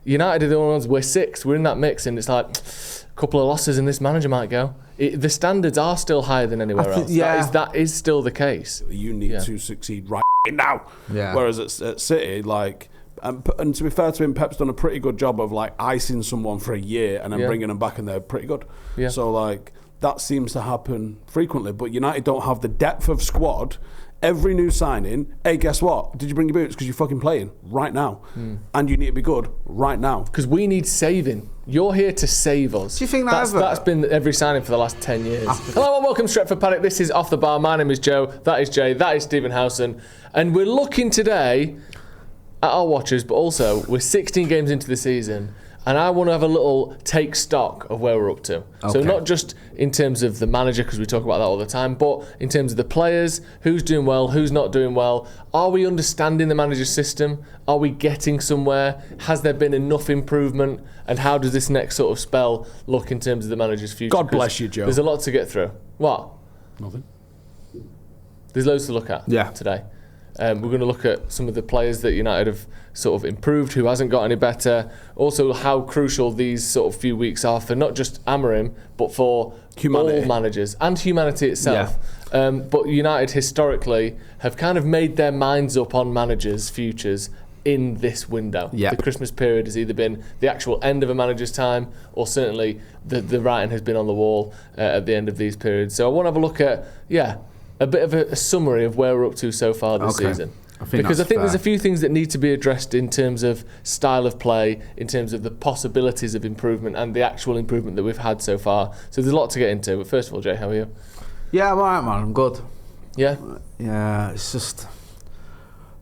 United are the only ones, we're 6th, we're in that mix, and it's like a couple of losses and this manager might go. The standards are still higher than anywhere else. Yeah. That is still the case. You need to succeed right now. Yeah. Whereas at City, like, and to be fair to him, Pep's done a pretty good job of like icing someone for a year and then bringing them back, and they're pretty good. Yeah. So like that seems to happen frequently. But United don't have the depth of squad. Every new signing, hey, guess what? Did you bring your boots? Because you're fucking playing right now. And you need to be good right now. Because we need saving. You're here to save us. Do you think that's been every signing for the last 10 years? Hello and welcome to Stretford Paddock. This is Off the Bar. My name is Joe. That is Jay. That is Stephen Howson. And we're looking today at our watches, but also we're 16 games into the season. And I want to have a little take stock of where we're up to. Okay. So not just in terms of the manager, because we talk about that all the time, but in terms of the players, who's doing well, who's not doing well. Are we understanding the manager's system? Are we getting somewhere? Has there been enough improvement? And how does this next sort of spell look in terms of the manager's future? God bless you, Joe. There's a lot to get through. What? Nothing. There's loads to look at today. We're going to look at some of the players that United have sort of improved, who hasn't got any better. Also, how crucial these sort of few weeks are for not just Amorim, but for humanity. All managers and humanity itself. Yeah. But United historically have kind of made their minds up on managers' futures in this window. The Christmas period has either been the actual end of a manager's time, or certainly the writing has been on the wall at the end of these periods. So I want to have a look at, a bit of a summary of where we're up to so far this season. Because I think there's a few things that need to be addressed in terms of style of play, in terms of the possibilities of improvement and the actual improvement that we've had so far. So there's a lot to get into. But first of all, Jay, how are you? Yeah, I'm alright, man. I'm good. Yeah? Yeah, it's just...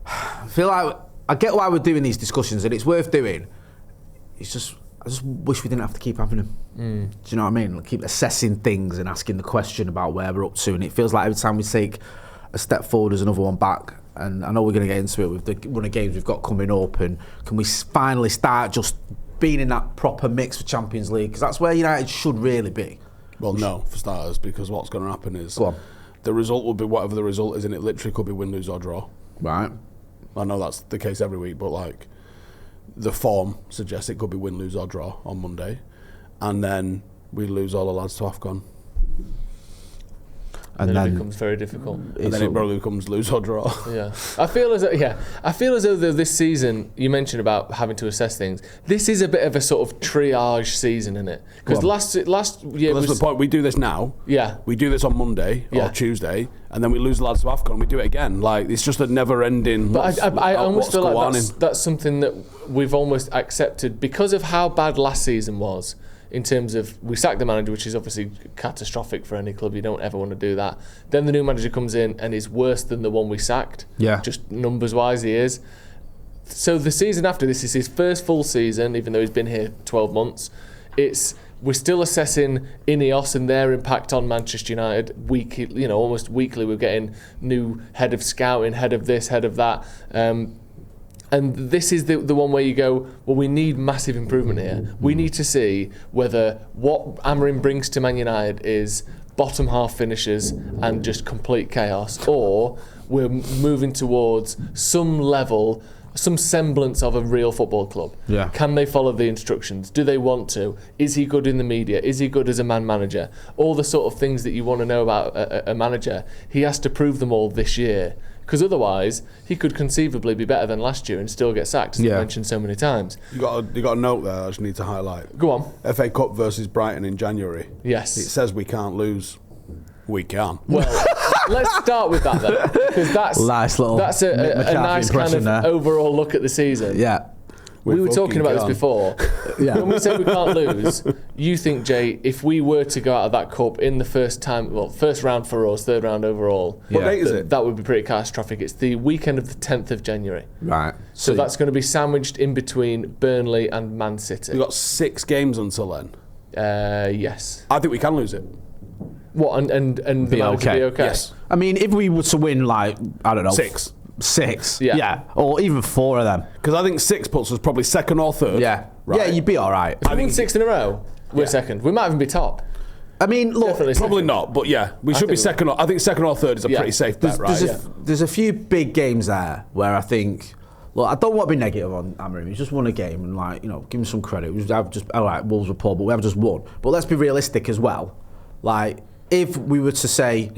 I feel like... I get why we're doing these discussions, and it's worth doing. It's just... I just wish we didn't have to keep having them. Do you know what I mean? Like, keep assessing things and asking the question about where we're up to. And it feels like every time we take a step forward, there's another one back. And I know we're going to get into it with the run of games we've got coming up. And can we finally start just being in that proper mix for Champions League? Because that's where United should really be. Well, no, for starters, because what's going to happen is Go on. The result will be whatever the result is, and it literally could be win, lose or draw. Right. I know that's the case every week, but like... the form suggests it could be win, lose or draw on Monday, and then we lose all the lads to AFCON. And then it becomes very difficult. And then it probably becomes lose or draw. Yeah, I feel as though this season, you mentioned about having to assess things. This is a bit of a sort of triage season, isn't it? Because last year that's the point. We do this now. Yeah. We do this on Monday or Tuesday, and then we lose the lads to AFCON. We do it again. Like, it's just a never-ending. But I almost feel like that's something that we've almost accepted because of how bad last season was. In terms of, we sacked the manager, which is obviously catastrophic for any club. You don't ever want to do that. Then the new manager comes in and is worse than the one we sacked. Yeah. Just numbers-wise, he is. So the season after this is his first full season, even though he's been here 12 months. We're still assessing Ineos and their impact on Manchester United. Almost weekly, we're getting new head of scouting, head of this, head of that. And this is the one where you go, well, we need massive improvement here. We need to see whether what Amorim brings to Man United is bottom half finishes and just complete chaos, or we're moving towards some level, some semblance of a real football club. Yeah. Can they follow the instructions? Do they want to? Is he good in the media? Is he good as a man manager? All the sort of things that you want to know about a manager. He has to prove them all this year. Because otherwise, he could conceivably be better than last year and still get sacked, as I mentioned so many times. You got a note there I just need to highlight. Go on. FA Cup versus Brighton in January. Yes. It says we can't lose. We can. Well, let's start with that then. Because that's a nice kind of overall look at the season. Yeah. We were talking about this before. When we say we can't lose, you think, Jay, if we were to go out of that cup in the first round for us, third round overall, what date is it? That would be pretty catastrophic. It's the weekend of the 10th of January. Right. So that's going to be sandwiched in between Burnley and Man City. We've got 6 games until then. Yes. I think we can lose it. What, and the manager be okay? Yes. I mean, if we were to win, like, I don't know. 6, yeah, or even 4 of them. Because I think 6 puts us probably second or third. Yeah, right. Yeah, you'd be all right. If we win 6 in a row, we're second. We might even be top. I mean, look, probably not, but yeah, we should be second. I think second or third is a pretty safe bet, right? There's a few big games there where I think Look, I don't want to be negative on Amorim. He's just won a game and, like, you know, give him some credit. All right, Wolves were poor, but we have just won. But let's be realistic as well. Like, if we were to say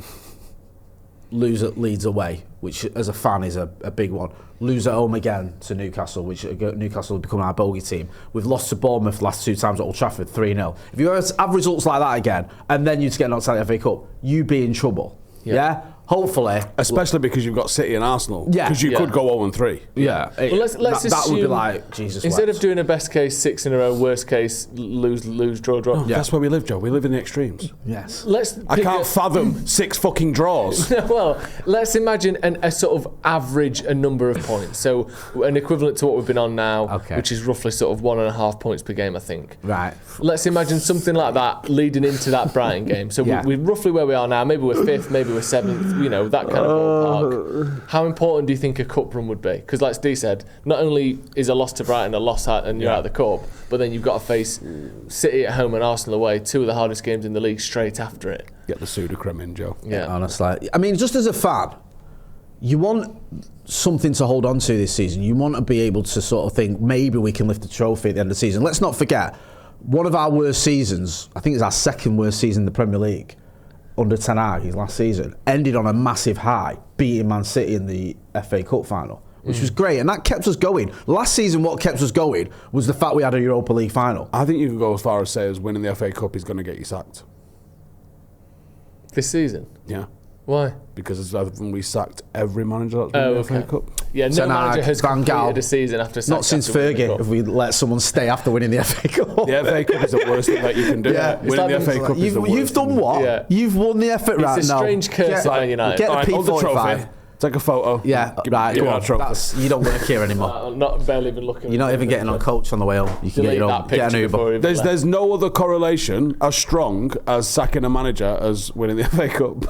lose at Leeds away, which as a fan is a big one, lose at home again to Newcastle, which Newcastle will become our bogey team. We've lost to Bournemouth last 2 times at Old Trafford, 3-0. If you have results like that again, and then you get knocked out of the FA Cup, you'd be in trouble. Yeah? Hopefully. Especially because you've got City and Arsenal. Yeah. Because you could go 0-3. Yeah. Well, let's that would be assume, like, Jesus instead wept. of doing a best case 6 in a row, worst case lose, draw. That's where we live, Joe. We live in the extremes. Yes. I can't fathom 6 fucking draws. Well, let's imagine a sort of average a number of points. So an equivalent to what we've been on now, which is roughly sort of 1.5 points per game, I think. Right. Let's imagine something like that leading into that Brighton game. So we're roughly where we are now. Maybe we're 5th, maybe we're 7th, you know, that kind of ballpark. How important do you think a cup run would be? Because like Steve said, not only is a loss to Brighton a loss and you're out of the cup, but then you've got to face City at home and Arsenal away, 2 of the hardest games in the league straight after it. Get the Sudocrem in, Joe. Yeah. Honestly. I mean, just as a fan, you want something to hold on to this season. You want to be able to sort of think, maybe we can lift the trophy at the end of the season. Let's not forget, one of our worst seasons, I think it's our 2nd worst season in the Premier League, under Ten Hag, his last season, ended on a massive high, beating Man City in the FA Cup final, which was great, and that kept us going. Last season, what kept us going was the fact we had a Europa League final. I think you can go as far as say as winning the FA Cup is going to get you sacked. This season? Yeah. Why? Because we sacked every manager that's won the FA Cup. Yeah, no manager has completed a season after sacked. Not since Fergie have we let someone stay after winning the FA Cup. The FA Cup is the worst thing that you can do. Yeah. Winning the FA Cup is the worst. You've done what? Yeah. You've won the FA right now. It's a strange curse at Man United. Get the hold the trophy. P45. Take a photo. Yeah, right. Give me that trophy. You don't work here anymore. I'm not barely even looking. You're not even getting on coach on the way home. You can get an Uber. There's no other correlation as strong as sacking a manager as winning the FA Cup.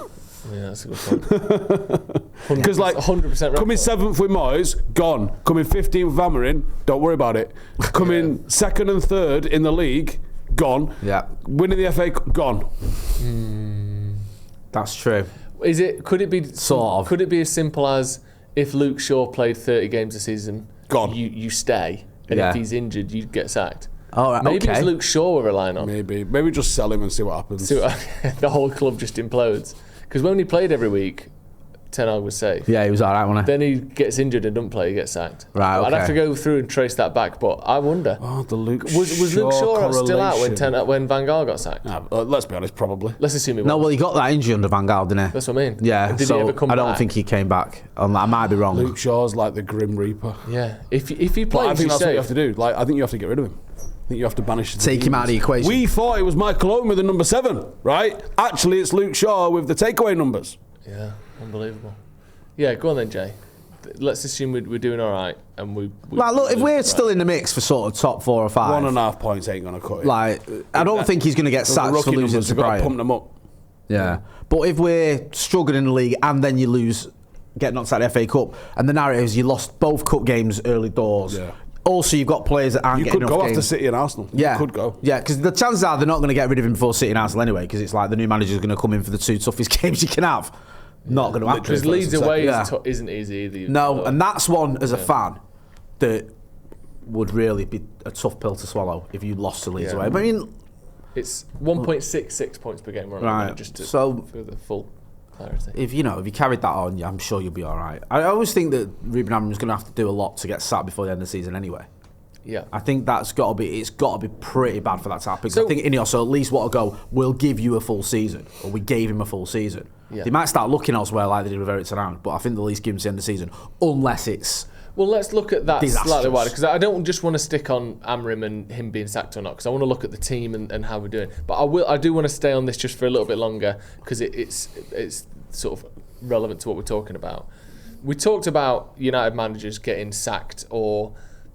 Yeah, that's a good point. Because like 100% coming 7th with Moyes, gone. Coming 15th with Amorim, don't worry about it. Coming 2nd and 3rd in the league, gone. Yeah. Winning the FA Cup, gone. That's true. Could it be sort of? Could it be as simple as if Luke Shaw played 30 games a season, gone. You stay, and if he's injured, you get sacked. Oh, right, maybe it's Luke Shaw we're relying on. Maybe just sell him and see what happens. The whole club just implodes. Because when he played every week, Ten Hag was safe. Yeah, he was alright, wasn't he? Then he gets injured and doesn't play, he gets sacked. Right, okay. I'd have to go through and trace that back, but I wonder. Oh, the Luke was Luke Shaw still out when Van Gaal got sacked? Let's be honest, probably. Let's assume he was. No, well, he got that injury under Van Gaal, didn't he? That's what I mean. Yeah, Did he ever come back? I don't think he came back. I might be wrong. Luke Shaw's like the Grim Reaper. Yeah, if he plays, but I think that's safe. what you have to do. Like, I think you have to get rid of him. I think you have to banish him. Take him out of the equation. We thought it was Michael Owen with the number 7, right? Actually, it's Luke Shaw with the takeaway numbers. Yeah, unbelievable. Yeah, go on then, Jay. Let's assume we're doing all right, and we look, if we're still in the mix for sort of top 4 or 5, 1.5 points ain't gonna cut it. Like, I don't think he's gonna get sacked for losing to Brighton. Pump them up. Yeah, but if we're struggling in the league and then you lose, get knocked out of the FA Cup, and the narrative is you lost both cup games early doors. Yeah. Also, you've got players that aren't getting enough games. You could go after City and Arsenal. Yeah. You could go. Yeah, because the chances are they're not going to get rid of him before City and Arsenal anyway, because it's like the new manager's going to come in for the 2 toughest games you can have. Not going to happen. Because Leeds away isn't easy either. No, and that's one, as a fan, that would really be a tough pill to swallow if you lost to Leeds away. But I mean, it's 1.66 points per game, right? Just to, for the full clarity. If you carried that on, I'm sure you'll be all right. I always think that Ruben Amorim's going to have to do a lot to get sacked before the end of the season anyway. Yeah, I think it's got to be pretty bad for that to happen. So, I think Ineos at least want to go, we'll give you a full season, or we gave him a full season. Yeah. They might start looking elsewhere like they did with Eric Ten Hag, but I think they'll at least give him to the end of the season, unless it's Well, let's look at that disastrous. Slightly wider, because I don't just want to stick on Amorim and him being sacked or not, because I want to look at the team and how we're doing. But I do want to stay on this just for a little bit longer, because it's sort of relevant to what we're talking about. We talked about United managers getting sacked or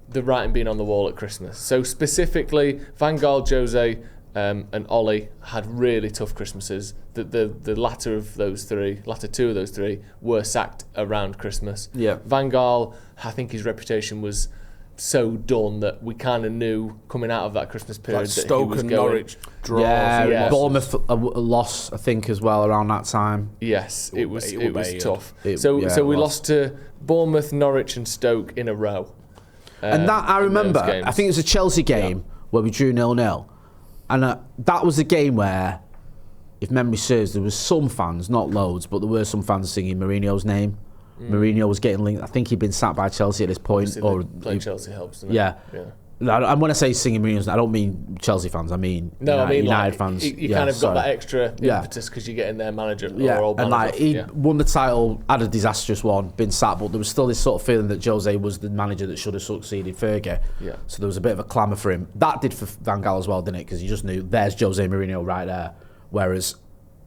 the writing being on the wall at Christmas. So specifically, Van Gaal, Jose, and Ollie had really tough Christmases. The latter two of those three were sacked around Christmas. Yeah. Van Gaal, I think his reputation was so done that we kind of knew coming out of that Christmas period that Stoke he was and going. Norwich draws. Yeah, Bournemouth a loss, I think, as well around that time. Yes, it was tough. We lost to Bournemouth, Norwich and Stoke in a row. And that, I remember, I think it was a Chelsea game where we drew 0-0. And that was a game where, if memory serves, there was some fans, not loads, but there were some fans singing Mourinho's name. Mourinho was getting linked. I think he'd been sacked by Chelsea at this point. Playing Chelsea helps, doesn't it? Yeah. And when I say singing Mourinho's name, I don't mean Chelsea fans. I mean United fans. You kind of got that extra impetus because you're getting their manager. He won the title, had a disastrous one, been sacked, but there was still this sort of feeling that Jose was the manager that should have succeeded Fergie. Yeah. So there was a bit of a clamour for him. That did for Van Gaal as well, didn't it? Because you just knew there's Jose Mourinho right there. Whereas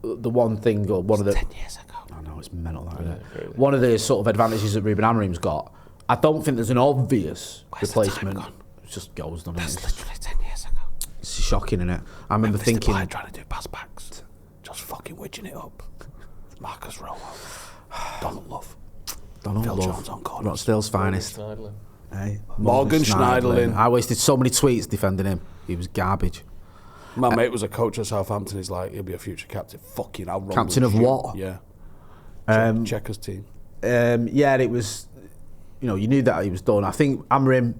the one thing, or one of the 10 years ago. I know, it's mental, that, isn't it? Really. One of the sort of advantages that Ruben Amorim's got, I don't think there's an obvious replacement. It just goes, doesn't it? That's literally 10 years ago. It's shocking, isn't it? I remember thinking, trying to do pass backs, just fucking wedging it up. Marcus Rolo, Donald Love, Phil Jones on corners, Rochdale's finest. Hey, Morgan Schneiderlin. I wasted so many tweets defending him. He was garbage. My mate was a coach at Southampton. He's like, he'll be a future captain. Fucking hell. Captain of what? Yeah. Checkers team. It was, you knew that he was done. I think Amorim,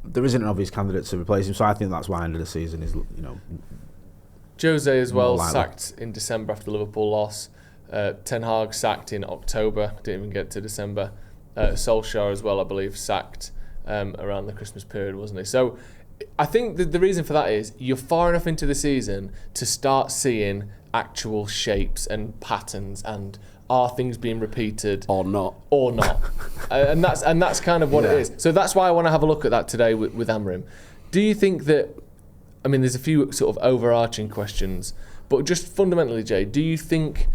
there isn't an obvious candidate to replace him, so I think that's why end of the season is, Jose as well sacked in December after the Liverpool loss. Ten Hag sacked in October, didn't even get to December. Solskjaer as well, I believe, sacked around the Christmas period, wasn't he? So I think the reason for that is you're far enough into the season to start seeing actual shapes and patterns, and are things being repeated or not, and that's kind of what it is. So that's why I want to have a look at that today with Amorim. Do you think that? I mean, there's a few sort of overarching questions, but just fundamentally, Jay, do you think,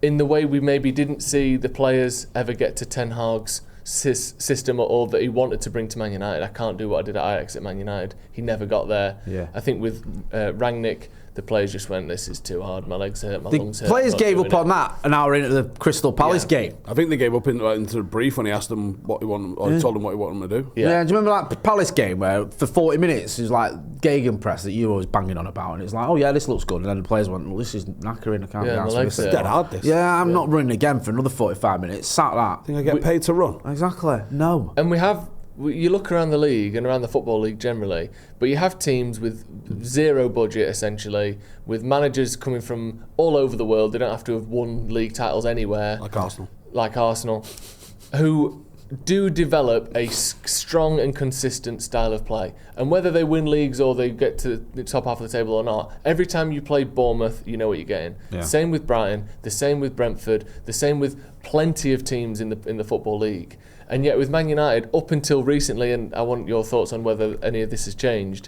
in the way we maybe didn't see the players ever get to Ten Hag's system, or that he wanted to bring to Man United? I can't do what I did at Ajax at Man United. He never got there. Yeah. I think with Rangnick, the players just went, this is too hard, my legs hurt, my lungs hurt. The players gave up on that an hour into the Crystal Palace game. I think they gave up into the brief when he asked them what he wanted, or told them what he wanted them to do. Yeah, do you remember that Palace game where for 40 minutes it was like gegenpress that you were always banging on about, and it's like, oh yeah, this looks good, and then the players went, well, this is knackering, I can't be asked. It's dead hard, this. Yeah, I'm not running again for another 45 minutes. Sack that. I think I get paid to run. Exactly. No. And you look around the league and around the Football League generally, but you have teams with zero budget, essentially, with managers coming from all over the world. They don't have to have won league titles anywhere. Like Arsenal. Who do develop a strong and consistent style of play. And whether they win leagues or they get to the top half of the table or not, every time you play Bournemouth, you know what you're getting. Yeah. Same with Brighton, the same with Brentford, the same with plenty of teams in the Football League. And yet with Man United, up until recently, and I want your thoughts on whether any of this has changed,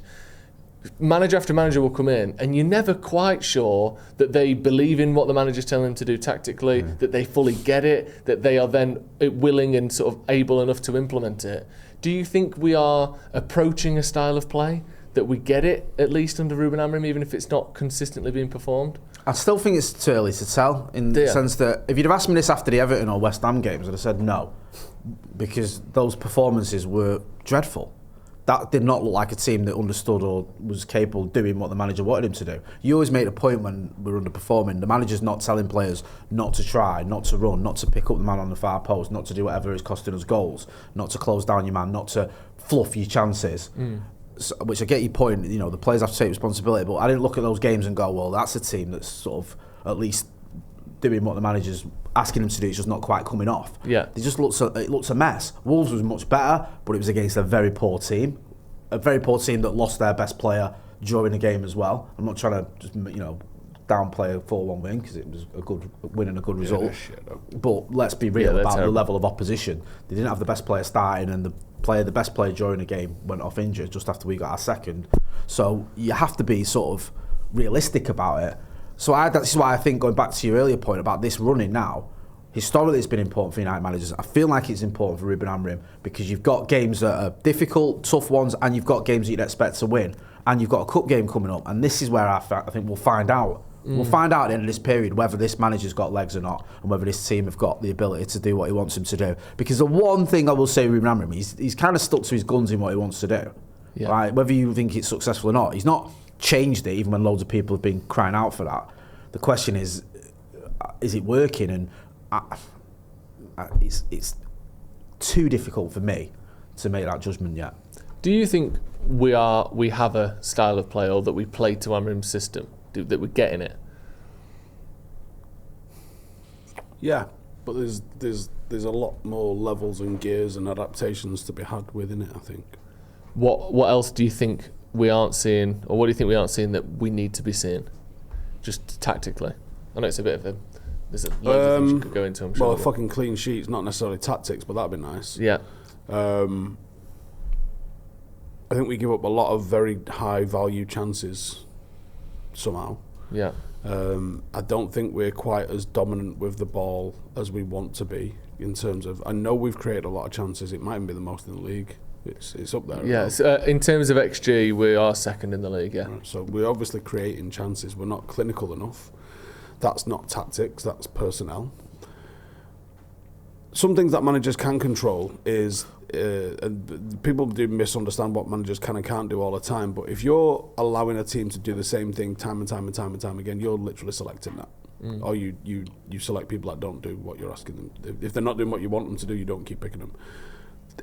manager after manager will come in and you're never quite sure that they believe in what the manager's telling them to do tactically, that they fully get it, that they are then willing and sort of able enough to implement it. Do you think we are approaching a style of play that we get it, at least under Ruben Amorim, even if it's not consistently being performed? I still think it's too early to tell, in the sense that if you'd have asked me this after the Everton or West Ham games, I'd have said no, because those performances were dreadful. That did not look like a team that understood or was capable of doing what the manager wanted him to do. You always made a point when we were underperforming, the manager's not telling players not to try, not to run, not to pick up the man on the far post, not to do whatever is costing us goals, not to close down your man, not to fluff your chances. So, which I get your point, the players have to take responsibility, but I didn't look at those games and go, well, that's a team that's sort of at least doing what the manager's asking them to do. It's just not quite coming off. Yeah, it looks a mess. Wolves was much better, but it was against a very poor team that lost their best player during the game as well. I'm not trying to just downplay a 4-1 win, because it was a good win and a good result. But let's be real about the level of opposition. They didn't have the best player starting, and the best player during the game went off injured just after we got our second. So you have to be sort of realistic about it. So this is why I think, going back to your earlier point about this running now, historically it's been important for United managers. I feel like it's important for Ruben Amorim, because you've got games that are difficult, tough ones, and you've got games that you'd expect to win, and you've got a cup game coming up, and this is where I think we'll find out We'll find out at the end of this period whether this manager's got legs or not, and whether this team have got the ability to do what he wants them to do. Because the one thing I will say with Ruben Amorim, he's kind of stuck to his guns in what he wants to do. Yeah. Right? Whether you think it's successful or not, he's not changed it, even when loads of people have been crying out for that. The question is it working? And it's too difficult for me to make that judgment yet. Do you think we have a style of play, or that we play to Amorim's system, that we're getting it? Yeah, but there's a lot more levels and gears and adaptations to be had within it, I think. What else do you think we aren't seeing, or what do you think we aren't seeing that we need to be seeing, just tactically? I know it's a bit of a... There's loads of things you could go into, I'm sure. Well, a fucking clean sheet's not necessarily tactics, but that'd be nice. Yeah. I think we give up a lot of very high value chances somehow. Yeah. I don't think we're quite as dominant with the ball as we want to be in terms of... I know we've created a lot of chances. It might even be the most in the league. It's up there. Yeah, in terms of XG, we are second in the league, yeah. Right, so we're obviously creating chances. We're not clinical enough. That's not tactics, that's personnel. Some things that managers can control is... and people do misunderstand what managers can and can't do all the time, but if you're allowing a team to do the same thing time and time and time and time again, you're literally selecting that. Or you select people that don't do what you're asking them. If they're not doing what you want them to do, you don't keep picking them.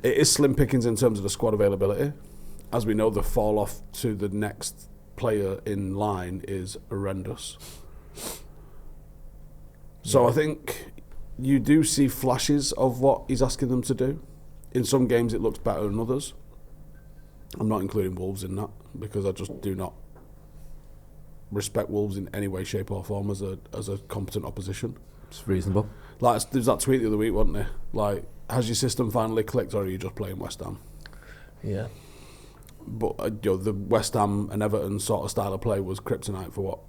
It is slim pickings in terms of the squad availability. As we know, the fall off to the next player in line is horrendous. So I think you do see flashes of what he's asking them to do. In some games it looks better than others. I'm not including Wolves in that, because I just do not respect Wolves in any way, shape or form as a competent opposition. It's reasonable. Like, there's that tweet the other week, wasn't there? Like, has your system finally clicked, or are you just playing West Ham? Yeah. But the West Ham and Everton sort of style of play was kryptonite for what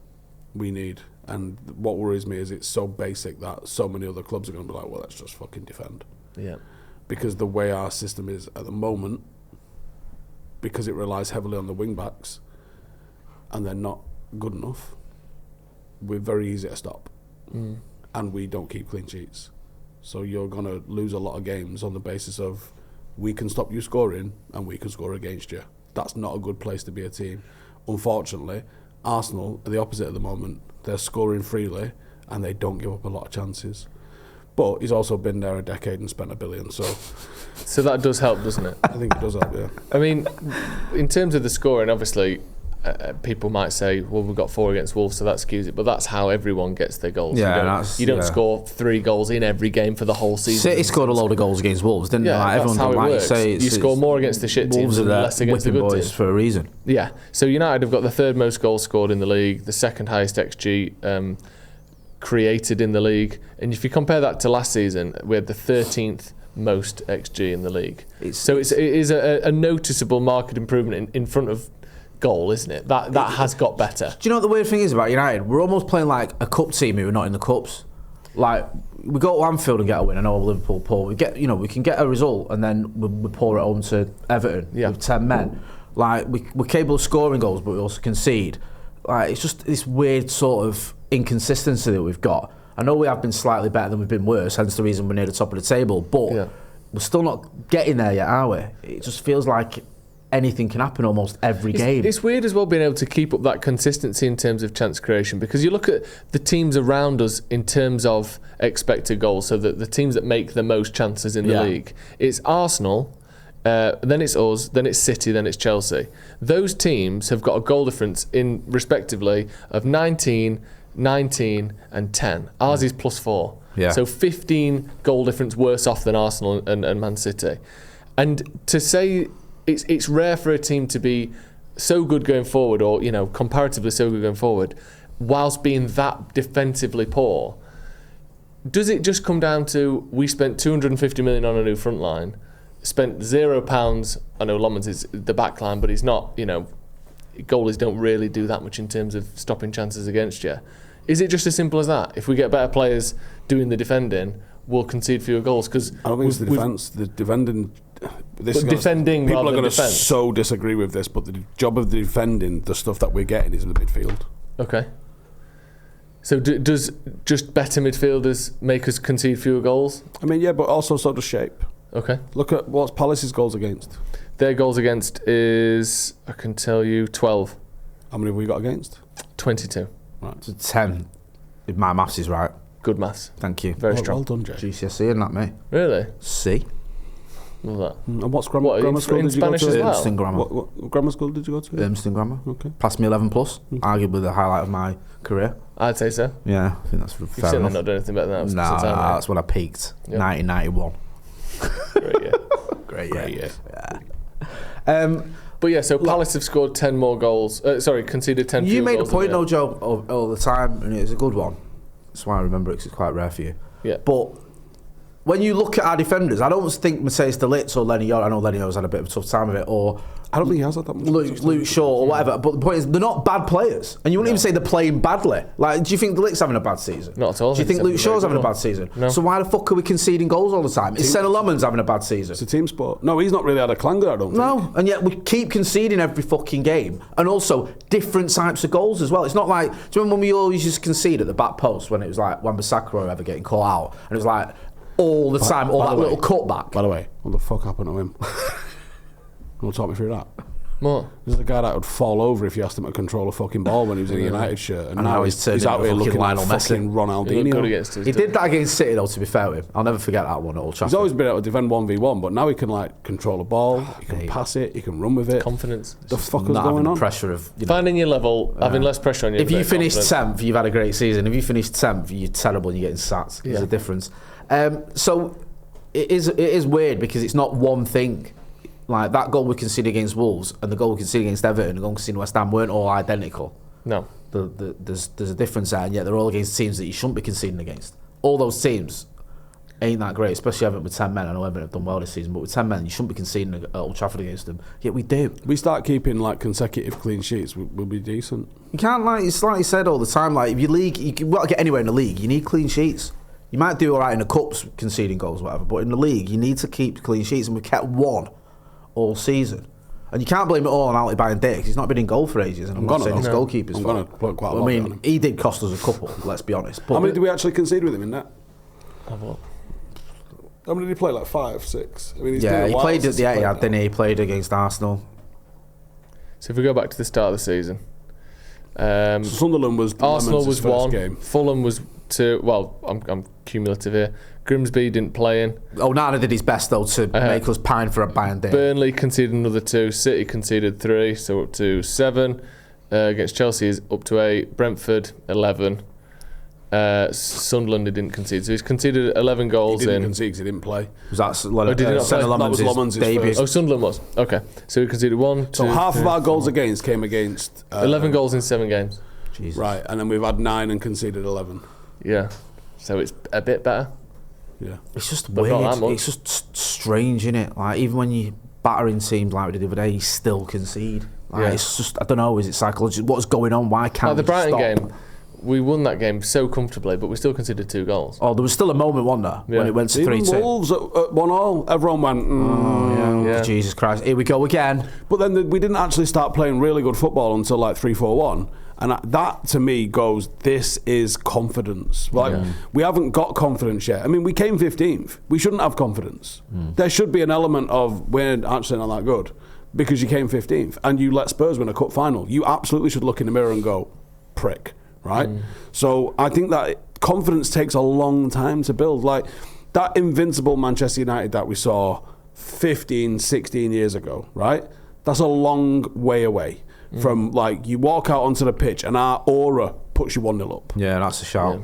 we need. And what worries me is it's so basic that so many other clubs are going to be like, well, let's just fucking defend. Yeah. Because the way our system is at the moment, because it relies heavily on the wing backs, and they're not good enough, we're very easy to stop. And we don't keep clean sheets. So you're going to lose a lot of games on the basis of we can stop you scoring and we can score against you. That's not a good place to be a team. Unfortunately, Arsenal are the opposite at the moment. They're scoring freely and they don't give up a lot of chances. But he's also been there a decade and spent $1 billion, so that does help, doesn't it? I think it does help, yeah. I mean, in terms of the scoring, obviously, people might say, well, we've got 4 against Wolves, so that skews it. But that's how everyone gets their goals. Yeah, you don't score 3 goals in every game for the whole season. City scored a load of goals against Wolves, didn't they? Like, that's how it works. You score more against the shit teams and less against the good teams. For a reason. Yeah. So United have got the 3rd most goals scored in the league, the 2nd highest XG created in the league. And if you compare that to last season, we had the 13th most XG in the league. It is a noticeable market improvement in front of goal, isn't it? That has got better. Do you know what the weird thing is about United? We're almost playing like a cup team who are not in the cups. Like, we go to Anfield and get a win. I know Liverpool poor. We can get a result and then we pour it home to Everton with 10 men. Like, we're capable of scoring goals, but we also concede. Like, it's just this weird sort of inconsistency that we've got. I know we have been slightly better than we've been worse, hence the reason we're near the top of the table, but we're still not getting there yet, are we? It just feels like anything can happen almost every game. It's weird as well being able to keep up that consistency in terms of chance creation, because you look at the teams around us in terms of expected goals, so that the teams that make the most chances in the league, it's Arsenal, then it's us, then it's City, then it's Chelsea. Those teams have got a goal difference in respectively of 19, 19 and 10. Ours is +4. Yeah. So 15 goal difference worse off than Arsenal and Man City. And to say it's rare for a team to be so good going forward, or comparatively so good going forward, whilst being that defensively poor. Does it just come down to we spent 250 million on a new front line, spent £0? I know Lomans is the back line, but he's not. Goalies don't really do that much in terms of stopping chances against you. Is it just as simple as that? If we get better players doing the defending, we'll concede fewer goals. Because I don't think it's the defence. The defending. Defending people rather are than going to defence. so disagree with this, but the job of the defending, the stuff that we're getting, is in the midfield. Okay. So does just better midfielders make us concede fewer goals? I mean, yeah, but also so does shape. Okay. Look at what's Palace's goals against. Their goals against is, I can tell you, 12. How many have we got against? 22. Right. So 10, if my maths is right. Good maths. Thank you. Very strong. Well done, Jay. GCSE and that, mate. Really? C. Love that. And what's grammar school in did you go Spanish to? as well? Urmston Grammar. What grammar school did you go to? Urmston Grammar. Okay. Passed me 11 plus. Arguably the highlight of my career. I'd say so. Yeah, I think that's You've fair certainly enough. not done anything better than that. Nah, that's when I peaked. Yep. 1991. Great, yeah. Great, yeah. But yeah, so Palace have scored 10 more goals. Conceded 10 fewer You made a goals point, than though, Joe, all the time, and it's a good one. That's why I remember it, because it's quite rare for you. Yeah. But when you look at our defenders, I don't think Matthijs de Ligt or Lenny Yoro, I know Lenny Yoro's had a bit of a tough time of it, or I don't think he has had that much. Luke Shaw or whatever. But the point is, they're not bad players, and you wouldn't even say they're playing badly. Like, do you think de Ligt's having a bad season? Not at all. Do you think Luke Shaw's having a bad season? No. So why the fuck are we conceding goals all the time? Is Senna Loman's having a bad season? It's a team sport. No, he's not really had a clanger, I don't think. No, and yet we keep conceding every fucking game, and also different types of goals as well. It's not like, do you remember when we always used to concede at the back post when it was like Wan-Bissaka or ever getting caught out, and it was like all the time, all that little cutback. By the way, what the fuck happened to him? You want to talk me through that? What? There's a guy that would fall over if you asked him to control a fucking ball when he was in a United shirt, and now he's out here looking like fucking Ronaldinho. He did that against City, though, to be fair with him. I'll never forget that one at Old Trafford. He's always been able to defend 1v1, but now he can like control a ball, he can pass it, he can run with it. Confidence. The fuck is not going having on? The pressure of finding your level, having less pressure on you. If you finished 10th, you've had a great season. If you finished 10th, you're terrible and you're getting sacked. There's a difference. So it is weird because it's not one thing. Like that goal we conceded against Wolves and the goal we conceded against Everton and the goal we conceded West Ham weren't all identical. No. There's a difference there, and yet they're all against teams that you shouldn't be conceding against. All those teams ain't that great, especially Everton with 10 men. I know Everton have done well this season, but with 10 men, you shouldn't be conceding at Old Trafford against them. Yet we do. We start keeping like consecutive clean sheets, we'll be decent. You can't, like, it's like you said all the time, like if your league, you want to get anywhere in the league, you need clean sheets. You might do all right in the cups conceding goals, whatever, but in the league, you need to keep clean sheets, and we've kept one all season. And you can't blame it all on Ali Bayern-Dick because he's not been in goal for ages, and I'm not saying his goalkeeper's fault. I'm going to put quite a lot on him. He did cost us a couple, let's be honest. But how many did we actually concede with him in that? Have a look. How many did he play? Like 5, 6? I mean, he's he played at the Etihad, didn't he? He played against Arsenal. So if we go back to the start of the season, so Sunderland was Arsenal was first 1, game. Fulham was 2. Well, I'm cumulative here. Grimsby didn't play in. Onana did his best though to make us pine for a Bayern-Dick. Burnley conceded another 2. City conceded 3, so up to 7. Against Chelsea is up to 8. Brentford 11. Sunderland didn't concede, so he's conceded 11 goals. He didn't concede because he didn't play. Was that Loman's debut? Oh, Sunderland was. Okay, so he conceded 1, 2. So half 3, of our goals against came against 11 goals in 7 games. Jesus. Right, and then we've had 9 and conceded 11. Yeah, so it's a bit better. Yeah, it's just but weird. It's just strange, isn't it? Like even when you battering teams like we did the other day, you still concede. Like it's just, I don't know. Is it psychological? What's going on? Why can't the Brighton stop? game? We won that game so comfortably, but we still conceded 2 goals. Oh, there was still a moment, wasn't there, when it went to 3-2. Wolves at 1-1, everyone went, Jesus Christ, here we go again. But then we didn't actually start playing really good football until like 3-4-1. And that to me goes, this is confidence. Like we haven't got confidence yet. I mean, we came 15th. We shouldn't have confidence. There should be an element of we're actually not that good because you came 15th and you let Spurs win a cup final. You absolutely should look in the mirror and go, prick, right? So I think that confidence takes a long time to build. Like that invincible Manchester United that we saw 15, 16 years ago, right? That's a long way away. From like you walk out onto the pitch and our aura puts you 1-0 up. Yeah, that's a shout.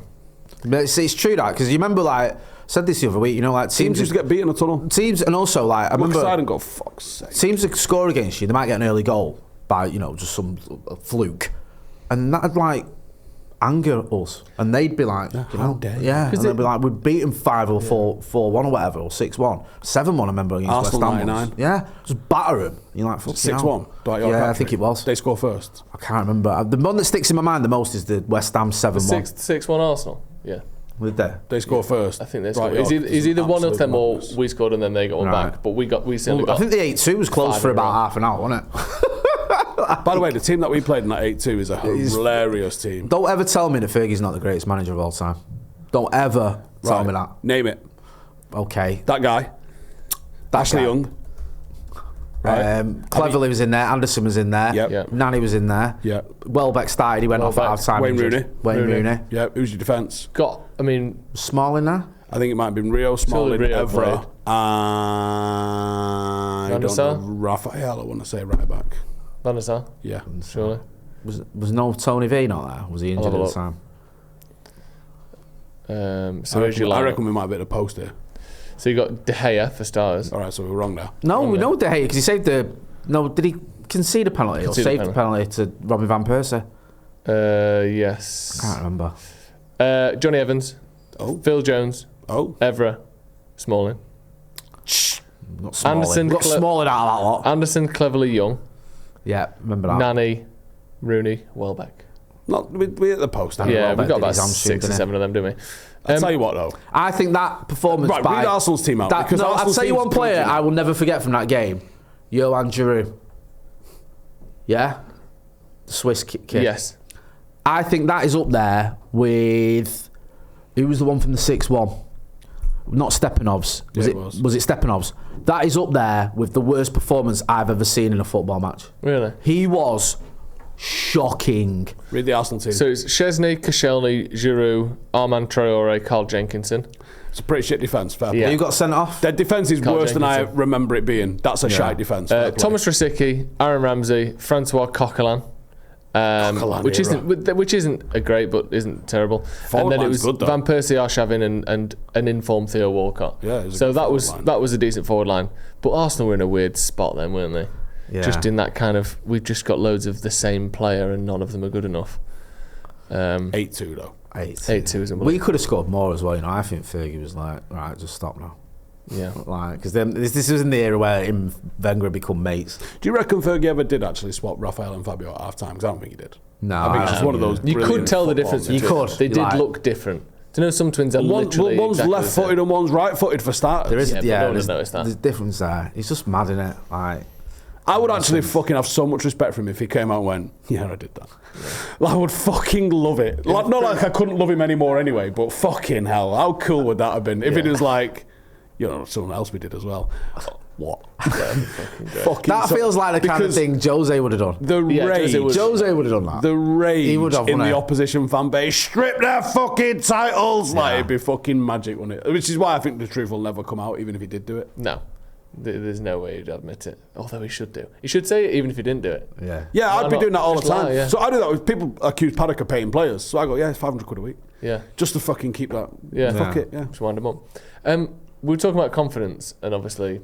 But it's true that because you remember like I said this the other week. You know, like teams used to get beat in a tunnel. Teams and also like I remember side and go fuck's sake. Teams that score against you, they might get an early goal by just some fluke, and that'd like anger us, and they'd be like, how dare you? Yeah, and they'd be like, we'd beat them 5 or 4-1 or whatever, or 6-1, 7-1. I remember against Arsenal, West Ham. 99. Yeah, just batter them. You're like, fuck 6-1. Yeah, I think it was. They score first. I can't remember. The one that sticks in my mind the most is the West Ham 7-1. 6-1 Arsenal. Yeah. With they score first. I think they scored. Is either one of them or we scored and then they got one back. But we certainly got. I think the 8-2 was close for about half an hour, wasn't it? By the way, the team that we played in that 8-2 is a hilarious team. Don't ever tell me that Fergie's not the greatest manager of all time. Don't ever tell me that. Name it. Okay. That guy. Ashley Young. Right. Cleverley was in there. Anderson was in there. Yep. Nanny was in there. Yeah. Welbeck started. He went off at half time. Wayne Rooney. Yeah. Who's your defence? Small in there. I think it might have been Rio, Smalling, Evra. I don't know. Raphael, I want to say right back. Van der Sar? Yeah. Surely. Was no Tony V not there? Was he injured at the time? I reckon we might have been a post here. So you got De Gea for starters. All right, so we're wrong now. No, we know De Gea because he saved the. No, did he concede a penalty or save the penalty to Robin van Persie? Yes. I can't remember. Johnny Evans. Oh. Phil Jones. Oh. Evra. Smalling. Not Smalling. Anderson. Got Smalling out of that lot. Anderson, Cleverley, Young. Yeah, remember that. Nanny, Rooney, Welbeck. Not we at the post. Yeah, we got about 6 or 7 of them, didn't we? I'll tell you what though. I think that performance read Arsenal's team out. I'll tell you one player I will never forget from that game. Johan Giroud. Yeah? The Swiss kid. Yes. I think that is up there with... Who was the one from the 6-1? Not Stepanovs. Was it Stepanovs? That is up there with the worst performance I've ever seen in a football match. Really? He was shocking. Read the Arsenal team. So it's Szczesny, Koscielny, Giroud, Armand Traore, Carl Jenkinson. It's a pretty shit defence, fair play. Yeah. Who got sent off? Their defence is Carl worse Jenkinson. than I remember it being. That's a shite defence. Thomas Rosicky, Aaron Ramsey, Francois Coquelin. Which isn't a great but isn't terrible. Forward and then it was good, Van Persie, Arshavin and an informed Theo Walcott. Yeah, so that was a decent forward line. But Arsenal were in a weird spot then, weren't they? Yeah. Just in that kind of, we've just got loads of the same player and none of them are good enough. 8-2 though. 8-2 is unbelievable. We could have scored more as well, you know. I think Fergie was like, right, just stop now. Yeah. Like, because then this was in the era where him and Wenger had become mates. Do you reckon Fergie ever did actually swap Raphael and Fabio at half time? Because I don't think he did. No, I think it's just one of those. You could tell the difference. You could. They did look different. Do you know some twins are literally one's exactly left-footed and one's right-footed for starters. There is, there's there's difference there. He's just mad, innit? Like, I would actually fucking have so much respect for him if he came out and went, yeah, I did that. Like, I would fucking love it. Like, not like I couldn't love him anymore anyway, but fucking hell, how cool would that have been if it was like, you know, someone else we did as well. What? That feels like the kind of thing Jose would have done. The rage. Jose would have done that. The rage he would have, in the opposition fan base. Strip their fucking titles. Like, it'd be fucking magic, wouldn't it? Which is why I think the truth will never come out, even if he did do it. No. There's no way he'd admit it. Although he should do. He should say it even if he didn't do it. Yeah, I'd be doing that all the time. Lie, So I do that with people accuse Paddock of paying players. So I go, yeah, it's 500 quid a week. Yeah. Just to fucking keep that. Yeah. Fuck it, yeah. Just wind him up. We were talking about confidence and obviously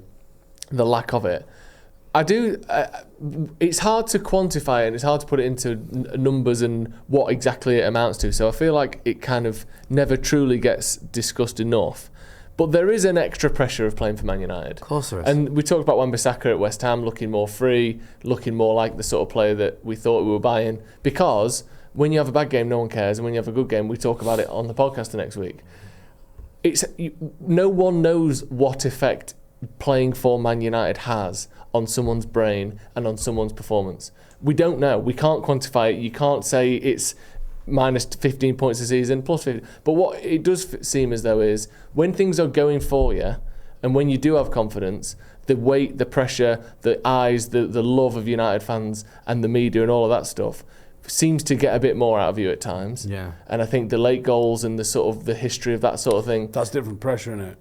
the lack of it. It's hard to quantify it and it's hard to put it into numbers and what exactly it amounts to. So I feel like it kind of never truly gets discussed enough. But there is an extra pressure of playing for Man United. Of course there is. And we talked about Wan-Bissaka at West Ham looking more free, looking more like the sort of player that we thought we were buying. Because when you have a bad game, no one cares. And when you have a good game, we talk about it on the podcast the next week. No one knows what effect playing for Man United has on someone's brain and on someone's performance. We don't know. We can't quantify it. You can't say it's minus 15 points a season, plus 15. But what it does seem as though is when things are going for you and when you do have confidence, the weight, the pressure, the eyes, the love of United fans and the media and all of that stuff seems to get a bit more out of you at times. Yeah. And I think the late goals and the sort of the history of that sort of thing. That's different pressure, isn't it?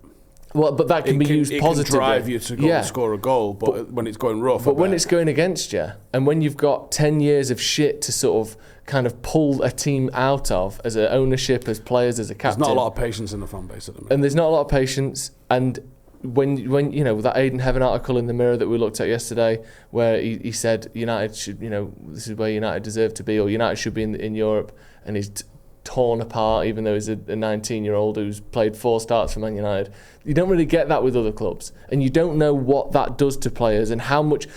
Well, but that can be used positively. It can drive you to go and score a goal, but when it's going rough. But when it's going against you, and when you've got 10 years of shit to sort of kind of pull a team out of, as an ownership, as players, as a captain. There's not a lot of patience in the fan base at the minute. And there's not a lot of patience. And when you know, that Aidan Heaven article in the Mirror that we looked at yesterday, where he said United should, you know, this is where United deserve to be, or United should be in Europe, and he's torn apart, even though he's a 19-year-old who's played 4 starts for Man United. You don't really get that with other clubs, and you don't know what that does to players and how much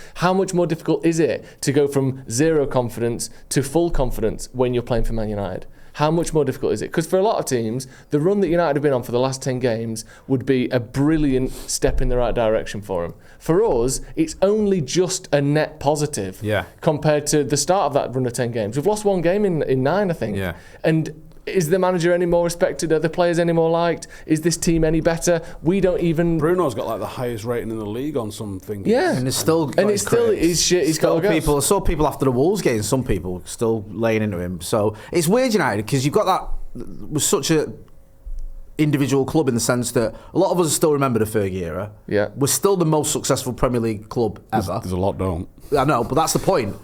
more difficult is it to go from zero confidence to full confidence when you're playing for Man United. how much more difficult is it? Because for a lot of teams, the run that United have been on for the last 10 games would be a brilliant step in the right direction for them. For us, it's only just a net positive compared to the start of that run of 10 games. We've lost one game in 9, I think. Yeah. And is the manager any more respected? Are the players any more liked? Is this team any better? We don't even... Bruno's got like the highest rating in the league on something. Yeah. And it's still... He's shit. He's got people. I saw people after the Wolves game, some people still laying into him. So it's weird, United, because you've got that... Was such a individual club in the sense that a lot of us still remember the Fergie era. Yeah. We're still the most successful Premier League club ever. There's a lot don't. I know, but that's the point.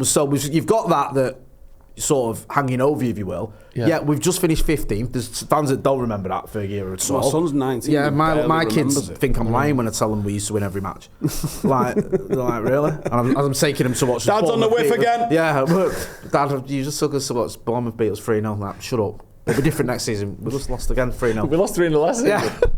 So you've got that sort of hanging over you, if you will. Yeah, we've just finished 15th. There's fans that don't remember that Fergie era at all. My son's 19. Yeah, my kids think I'm lying when I tell them we used to win every match. They're like, really? And I'm taking them to watch. Dad's on the whiff again. Yeah, Dad, you just took us to watch Bournemouth beat us 3-0. Like, shut up. It'll be different next season. We just lost again 3-0. We lost 3-0 last season.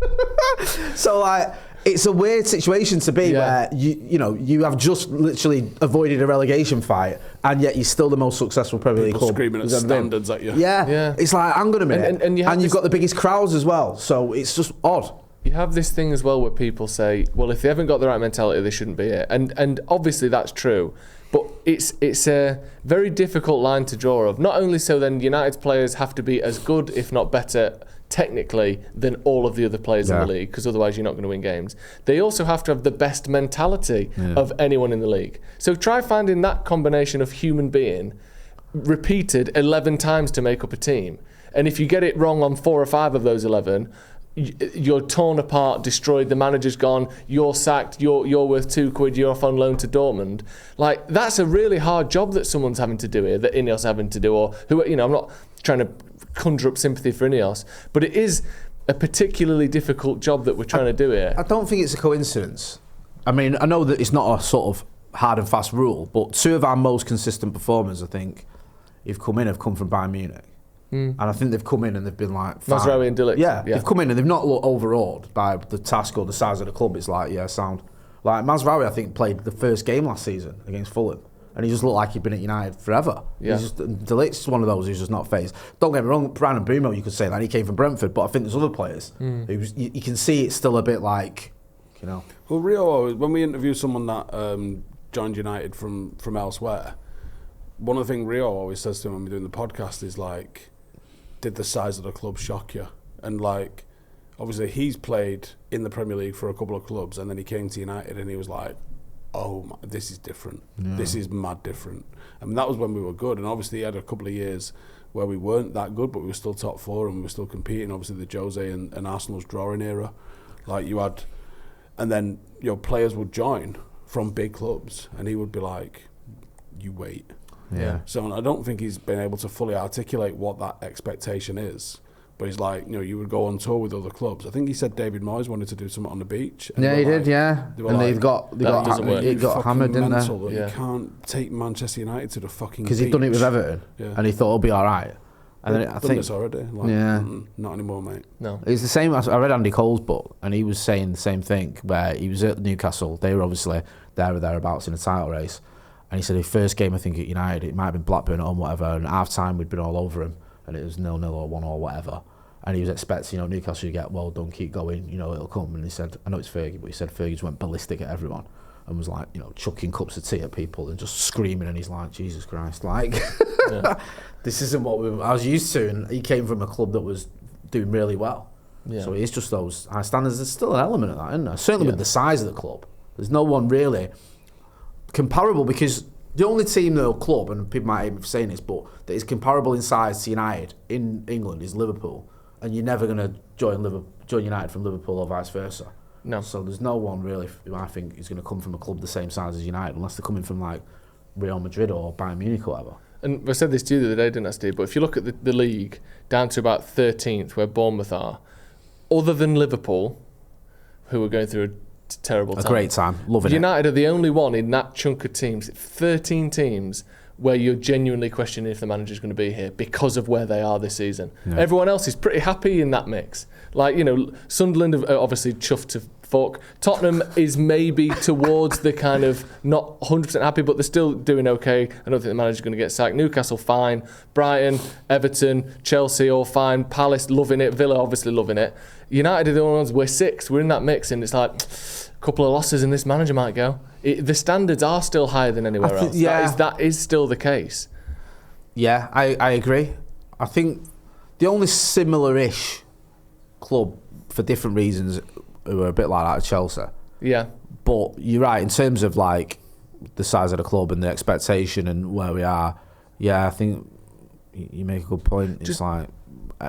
Yeah. So like, it's a weird situation to be where you have just literally avoided a relegation fight, and yet you're still the most successful Premier League club. Screaming at standards at you. Yeah. It's like, hang on a minute, and you've got the biggest crowds as well. So it's just odd. You have this thing as well where people say, well, if they haven't got the right mentality, they shouldn't be here, and obviously that's true. But it's a very difficult line to draw of. Not only so then United's players have to be as good, if not better, technically, than all of the other players in the league, because otherwise you're not going to win games. They also have to have the best mentality of anyone in the league. So try finding that combination of human being repeated 11 times to make up a team. And if you get it wrong on 4 or 5 of those 11, you're torn apart, destroyed, the manager's gone, you're sacked, you're worth £2, you're off on loan to Dortmund. Like, that's a really hard job that someone's having to do here, that Ineos having to do, or who, I'm not trying to conjure up sympathy for Ineos, but it is a particularly difficult job that we're trying to do here. I don't think it's a coincidence. I mean, I know that it's not a sort of hard and fast rule, but 2 of our most consistent performers, I think, have come from Bayern Munich. And I think they've come in and they've been like, fine. Mazraoui and Dilic. Yeah, they've come in and they've not looked overawed by the task or the size of the club. It's like, sound. Like Mazraoui, I think, played the first game last season against Fulham, and he just looked like he'd been at United forever. Yeah. Delic's one of those who's just not phased. Don't get me wrong, Brandon Bumo, you could say that, he came from Brentford, but I think there's other players who you can see it's still a bit like, Well, Rio, when we interview someone that joined United from elsewhere, one of the things Rio always says to him when we're doing the podcast is like, did the size of the club shock you? And like, obviously he's played in the Premier League for a couple of clubs, and then he came to United and he was like, oh, this is different. This is mad different. I mean, that was when we were good, and obviously he had a couple of years where we weren't that good, but we were still top 4 and we were still competing. Obviously the Jose and Arsenal's drawing era, like you had, and then players would join from big clubs, and he would be like, you wait. Yeah. So I don't think he's been able to fully articulate what that expectation is. But he's like, you would go on tour with other clubs. I think he said David Moyes wanted to do something on the beach. Yeah, he did. Yeah, and they've got hammered, didn't they? You can't take Manchester United to the fucking because he'd done it with Everton, and he thought it'll be all right. And then I think this already. Like, not anymore, mate. No, it's the same. I read Andy Cole's book, and he was saying the same thing. Where he was at Newcastle, they were obviously there or thereabouts in a title race. And he said his first game, I think, at United, it might have been Blackburn at home, whatever, and at half-time we'd been all over him, and it was 0-0 or 1 or whatever. And he was expecting, Newcastle to get, well done, keep going, it'll come. And he said, I know it's Fergie, but he said Fergie just went ballistic at everyone and was like, chucking cups of tea at people and just screaming, and he's like, Jesus Christ, like, this isn't what I was used to. And he came from a club that was doing really well. Yeah. So it's just those high standards. There's still an element of that, isn't there? Certainly with the size of the club. There's no one really comparable, because the only team, though, club, and people might hate me for saying this, but that is comparable in size to United in England is Liverpool, and you're never going to join United from Liverpool or vice versa. No. So there's no one really who I think is going to come from a club the same size as United, unless they're coming from like Real Madrid or Bayern Munich or whatever. And I said this to you the other day, didn't I, Steve? But if you look at the league down to about 13th, where Bournemouth are, other than Liverpool, who are going through a terrible time. A great time, loving United are the only one in that chunk of teams, 13 teams, where you're genuinely questioning if the manager's going to be here because of where they are this season. Yeah. Everyone else is pretty happy in that mix. Like, Sunderland are obviously chuffed to fuck. Tottenham is maybe towards the kind of not 100% happy, but they're still doing okay. I don't think the manager's going to get sacked. Newcastle, fine. Brighton, Everton, Chelsea, all fine. Palace, loving it. Villa, obviously loving it. United are the only ones. We're sixth. We're in that mix, and it's like a couple of losses and this manager might go. The standards are still higher than anywhere else. Yeah. That is still the case. Yeah, I agree. I think the only similar-ish club for different reasons who are a bit like that are Chelsea. Yeah. But you're right, in terms of like the size of the club and the expectation and where we are, yeah, I think you make a good point. It's like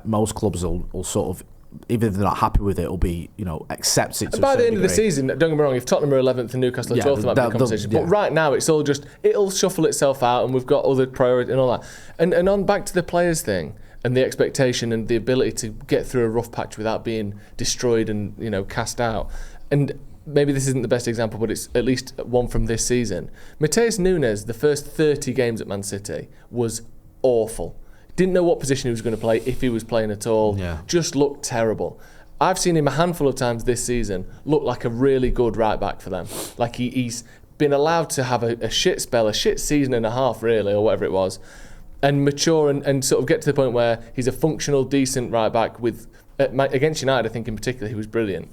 most clubs will sort of, even if they're not happy with it, will be, accept it. And by the end of the season, don't get me wrong, if Tottenham are 11th and Newcastle are 12th, there might be a conversation. But right now, it's all just, it'll shuffle itself out, and we've got other priorities and all that. And on back to the players thing, and the expectation and the ability to get through a rough patch without being destroyed and, cast out. And maybe this isn't the best example, but it's at least one from this season. Mateus Nunes, the first 30 games at Man City, was awful. Didn't know what position he was going to play, if he was playing at all. Yeah. Just looked terrible. I've seen him a handful of times this season look like a really good right back for them. Like he's been allowed to have a shit spell, a shit season and a half really, or whatever it was, and mature and sort of get to the point where he's a functional, decent right back with against United. I think in particular he was brilliant.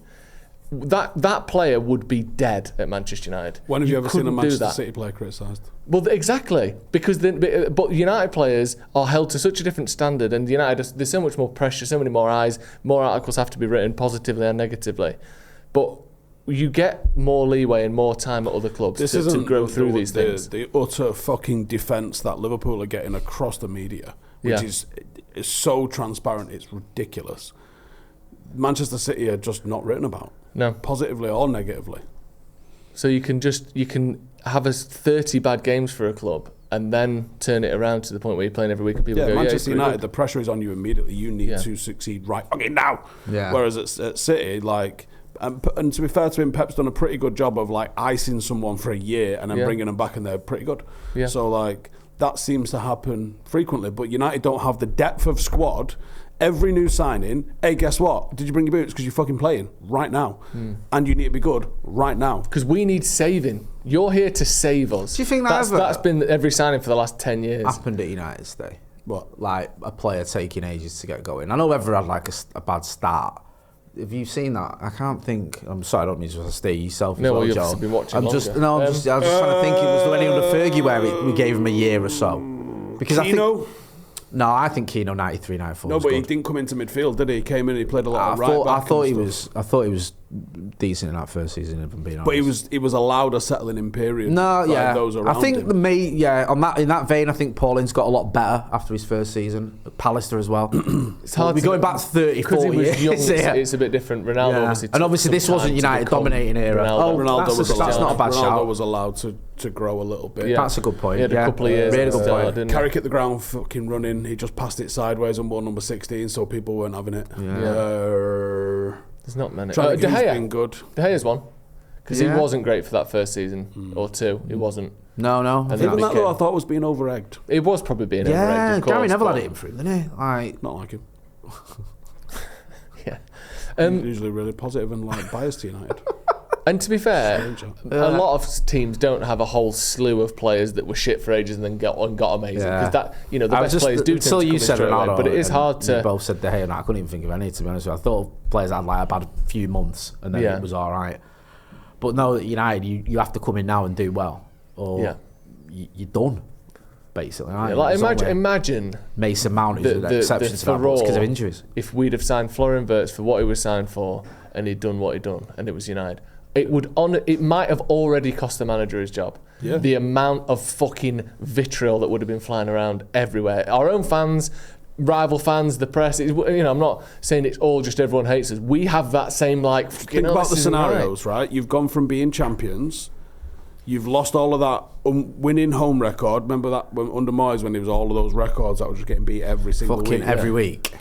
That player would be dead at Manchester United. When have you ever seen a Manchester City player criticised? Well, exactly, because but United players are held to such a different standard, and United, there's so much more pressure, so many more eyes, more articles have to be written positively and negatively, but you get more leeway and more time at other clubs to grow through these things. The utter fucking defence that Liverpool are getting across the media, which is so transparent, it's ridiculous. Manchester City are just not written about. No. Positively or negatively. So you can have 30 bad games for a club and then turn it around to the point where you're playing every week and people go, Manchester United, the pressure is on you immediately. You need to succeed right fucking now. Yeah. Whereas at City, and to be fair to him, Pep's done a pretty good job of icing someone for a year and then bringing them back, and they're pretty good. Yeah. So that seems to happen frequently, but United don't have the depth of squad. Every new signing, hey, guess what? Did you bring your boots? Because you're fucking playing right now. And you need to be good right now. Because we need saving. You're here to save us. Do you think that's been every signing for the last 10 years? Happened at United today? What? Like a player taking ages to get going. I know we've ever had a bad start. Have you seen that? I can't think. I'm sorry, I don't mean to stay yourself. No, you've just been watching. I'm just trying to think. It was when he under Fergie where we gave him a year or so. Because I think Keano 93, 94. No, but he didn't come into midfield, did he? He came in, he played a lot of right back. I thought he was decent in that first season, if I'm being honest. But he was allowed a settling in period. Those around I think him. in that vein, I think Paulin's got a lot better after his first season. Pallister as well. It's hard. We're going back to 30, 40 years. Young, it's a bit different. Ronaldo obviously this wasn't United dominating era. Ronaldo was not a bad shout. Ronaldo was allowed to grow a little bit. Yeah. That's a good point. He had a couple of years. Really good point. Carrick at the ground, fucking running. He just passed it sideways and won number 16, so people weren't having it. There's not many. De Gea been good. De Gea's one, because he wasn't great for that first season or two. He wasn't. No. Even that though I thought was being over-egged. It was probably being over-egged. Of course, Gary Neville had it in for him, didn't he? Not like him. Yeah. He's usually really positive and biased to United. And to be fair, a lot of teams don't have a whole slew of players that were shit for ages and then got amazing. Because the best players do tend to come in straight away, but it is hard to. You both said De Gea, and I couldn't even think of any, to be honest with you. I thought players had a bad few months and then it was all right. But no, United, you have to come in now and do well, or you're done. Basically, imagine Mason Mount, who's an exception to that because of injuries. If we'd have signed Florian Wirtz for what he was signed for, and he'd done what he'd done, and it was United, it might have already cost the manager his job. Yeah. The amount of fucking vitriol that would have been flying around everywhere. Our own fans, rival fans, the press. I'm not saying it's all just everyone hates us. We have that same Think about the scenarios, right? You've gone from being champions. You've lost all of that winning home record. Remember that under Moyes when there was all of those records that were just getting beat every single week. Every week.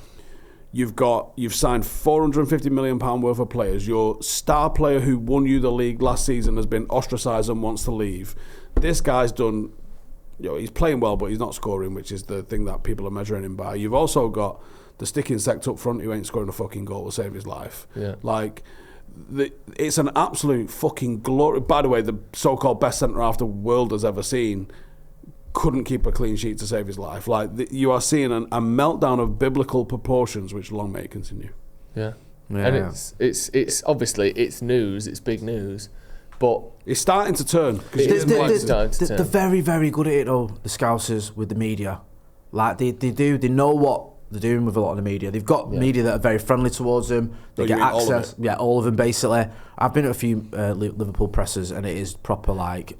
You've signed £450 million worth of players. Your star player who won you the league last season has been ostracised and wants to leave. This guy's done, he's playing well, but he's not scoring, which is the thing that people are measuring him by. You've also got the stick insect up front who ain't scoring a fucking goal to save his life. Yeah. it's an absolute fucking glory. By the way, the so-called best centre-half the world has ever seen couldn't keep a clean sheet to save his life. Like, you are seeing a meltdown of biblical proportions, which long may it continue. Yeah. And it's obviously it's news, it's big news, but it's starting to turn. They're very, very good at it though, the Scousers with the media. Like they know what they're doing with a lot of the media. They've got media that are very friendly towards them. They get access. All of them basically. I've been at a few Liverpool pressers, and it is proper like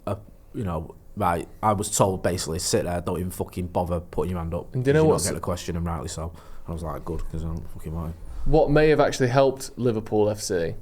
right. I was told basically sit there, don't even fucking bother putting your hand up. And do you know what? Get a question, and rightly so. I was like, good, because I don't fucking mind. What may have actually helped Liverpool FC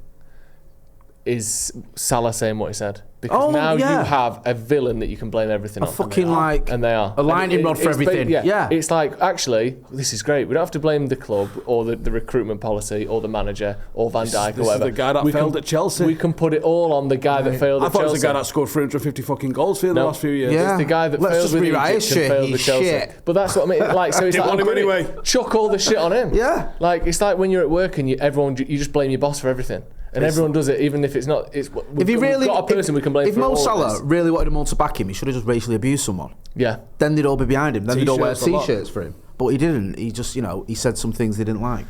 is Salah saying what he said. Because you have a villain that you can blame everything on. And they are. A lightning rod for everything. It's like, actually, this is great. We don't have to blame the club or the recruitment policy or the manager or Van Dijk or whatever. This is the guy that failed at Chelsea. We can put it all on the guy that failed at Chelsea. I thought it was the guy that scored 350 fucking goals for you in the last few years. Yeah. It's the guy that failed with Egypt and failed with Chelsea. Shit. But that's what I mean. Like, so it's like, anyway. Chuck all the shit on him. Yeah. Like, it's like when you're at work and you just blame your boss for everything. And everyone does it, even if it's not. We've got a person we can blame. If Mo Salah really wanted them all to back him, he should have just racially abused someone. Yeah. Then they'd all be behind him. Then they'd all wear T-shirts for him. But he didn't. He just, he said some things they didn't like.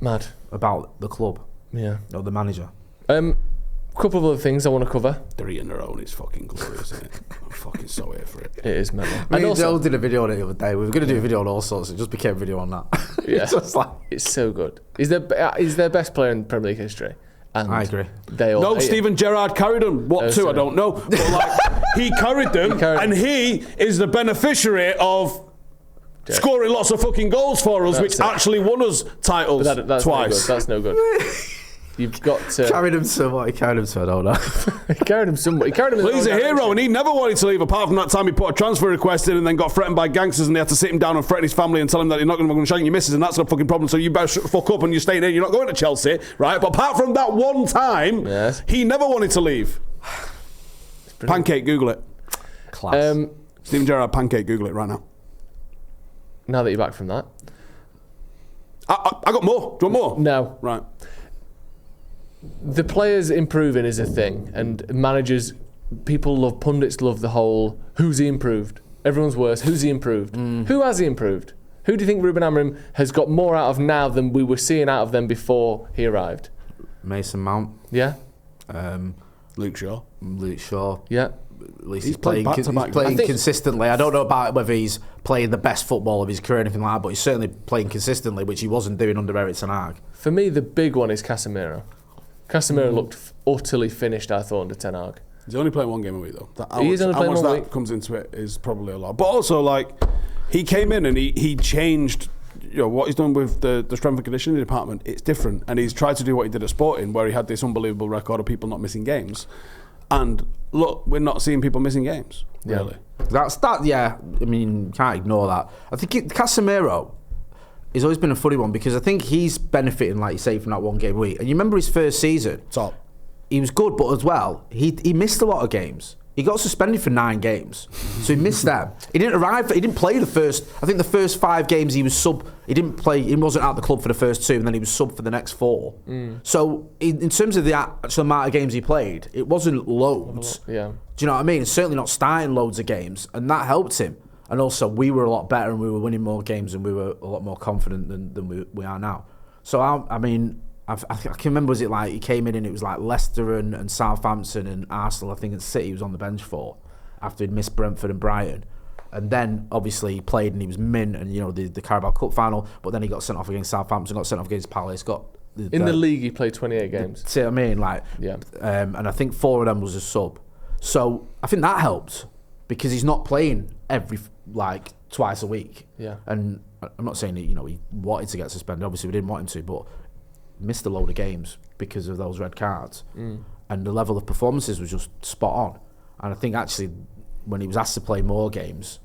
Mad. About the club. Yeah. Or the manager. Couple of other things I want to cover. 3 in a row, and it's fucking glorious, isn't it? I'm fucking so here for it. It is, man. Me and Joe did a video on it the other day. We were going to do a video on all sorts. It just became a video on that. Yeah. It's so good. He's their best player in Premier League history. And I agree. They all Steven Gerrard carried them. What to? I don't know. But he carried them, and he is the beneficiary of scoring lots of fucking goals for us, which actually won us titles that's twice. That's no good. You've got to carried him to what he carried him to. I don't know. He carried him somewhere. Well, he's a hero, and he never wanted to leave. Apart from that time, he put a transfer request in, and then got threatened by gangsters, and they had to sit him down and threaten his family and tell him that you're not going to shank your missus, and that's a fucking problem. So you better fuck up, and you're staying here. You're not going to Chelsea, right? But apart from that one time, he never wanted to leave. Pancake, Google it. Class. Steven Gerrard, pancake, Google it right now. Now that you're back from that, I got more. Do you want more? No. Right. The players improving is a thing, and managers, pundits love the whole, who's he improved? Everyone's worse, who's he improved? Who has he improved? Who do you think Ruben Amorim has got more out of now than we were seeing out of them before he arrived? Mason Mount. Yeah. Luke Shaw. Yeah. At least he's playing consistently. I don't know about whether he's playing the best football of his career or anything like that, but he's certainly playing consistently, which he wasn't doing under Erik ten Hag. For me, the big one is Casemiro. Casemiro looked utterly finished, I thought, under ten Hag. He's only playing one game a week, though. How much that comes into it is probably a lot. But also, he came in and he changed what he's done with the strength and conditioning department. It's different. And he's tried to do what he did at Sporting, where he had this unbelievable record of people not missing games. And look, we're not seeing people missing games, really. That's that, yeah. I mean, can't ignore that. I think Casemiro has always been a funny one because I think he's benefiting, like you say, from that one game a week. And you remember his first season? Top. He was good, but as well, he missed a lot of games. He got suspended for 9 games, so he missed them. He didn't arrive. He didn't play the first. I think the first 5 games he was sub. He didn't play. He wasn't at the club for the first 2, and then he was sub for the next 4. So in terms of the actual amount of games he played, it wasn't loads. Yeah. Do you know what I mean? It's certainly not starting loads of games, and that helped him. And also, we were a lot better, and we were winning more games, and we were a lot more confident than we are now. So I mean. I can remember, was it like he came in and it was like Leicester and Southampton and Arsenal, I think, and City he was on the bench for after he'd missed Brentford and Brighton. And then obviously he played and he was mint and the Carabao Cup final, but then he got sent off against Southampton, got sent off against Palace, in the league he played 28 games. See what I mean? And I think 4 of them was a sub. So I think that helped because he's not playing twice a week. Yeah. And I'm not saying that he wanted to get suspended, obviously we didn't want him to, but missed a load of games because of those red cards, and the level of performances was just spot on. And I think actually when he was asked to play more games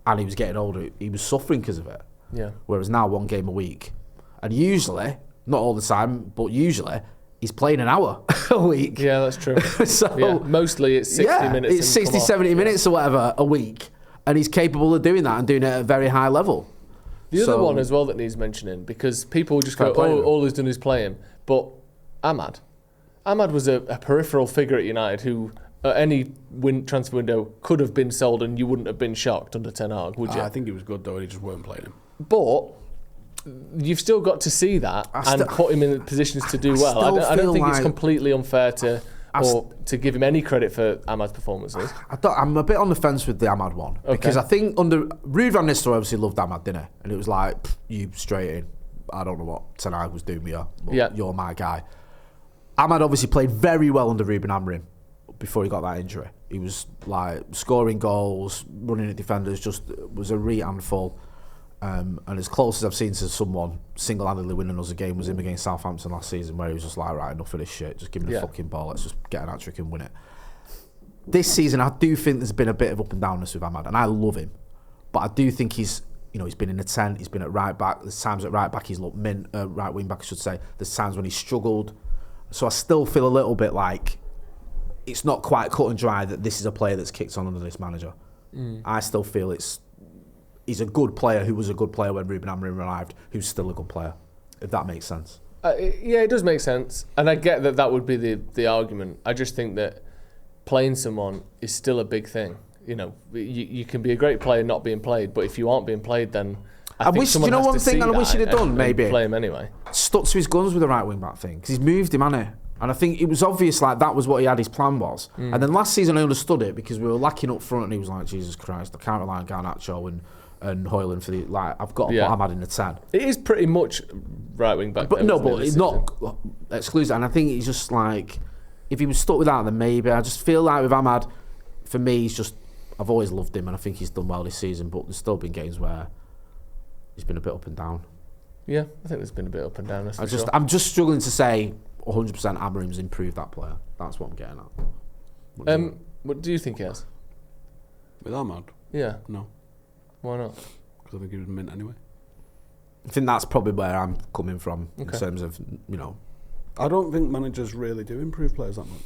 and he was getting older, he was suffering because of it. Yeah. Whereas now 1 game a week, and usually, not all the time, but usually he's playing an hour a week. Yeah, that's true. So mostly it's 60 minutes. It's 60, 70 minutes or whatever a week, and he's capable of doing that and doing it at a very high level. The other one as well that needs mentioning, because people just go, all he's done is play him. But Ahmad. Ahmad was a peripheral figure at United who, at any transfer window, could have been sold and you wouldn't have been shocked under Ten Hag, would you? I think he was good, though, and he just weren't playing him. But you've still got to see that and put him in positions to do well. I don't think it's completely unfair to give him any credit for Ahmad's performances. I'm a bit on the fence with the Ahmad one. Because I think under Ruud van Nistelrooy obviously loved Ahmad, didn't he? And it was like, you straight in. I don't know what Ten Hag was doing with you, but you're my guy. Ahmad obviously played very well under Ruben Amorim before he got that injury. He was like scoring goals, running at defenders, just was a real handful. And as close as I've seen to someone single-handedly winning us a game was him against Southampton last season, where he was just like, right, enough of this shit, just give me the fucking ball, let's just get an hat-trick and win it. This season, I do think there's been a bit of up and downness with Ahmad, and I love him, but I do think he's been in the 10, he's been at right back, there's times at right back he's looked right wing back I should say, there's times when he's struggled, so I still feel a little bit like it's not quite cut and dry that this is a player that's kicked on under this manager. I still feel he's a good player who was a good player when Ruben Amorim arrived, who's still a good player, if that makes sense. Yeah, it does make sense. And I get that would be the argument. I just think that playing someone is still a big thing. You know, you can be a great player not being played, but if you aren't being played, then I wish he'd have done, maybe play him anyway. Stuck to his guns with the right wing back thing, because he's moved him, hasn't he? And I think it was obvious like that was what he had, his plan was. And then last season I understood it because we were lacking up front and he was like, Jesus Christ, I can't rely on Garnacho and Højlund for I've got to put Ahmad in the 10. It is pretty much right wing back. But it's not exclusive. And I think he's just like, if he was stuck with that, then maybe. I just feel like with Ahmad, for me, I've always loved him and I think he's done well this season, but there's still been games where he's been a bit up and down. Yeah, I think there's been a bit up and down. I'm just struggling to say 100% Amorim's improved that player. That's what I'm getting at. What do you think he has? With Ahmad? Yeah. No. Why not? Because I think he was mint anyway. I think that's probably where I'm coming from in terms of, I don't think managers really do improve players that much.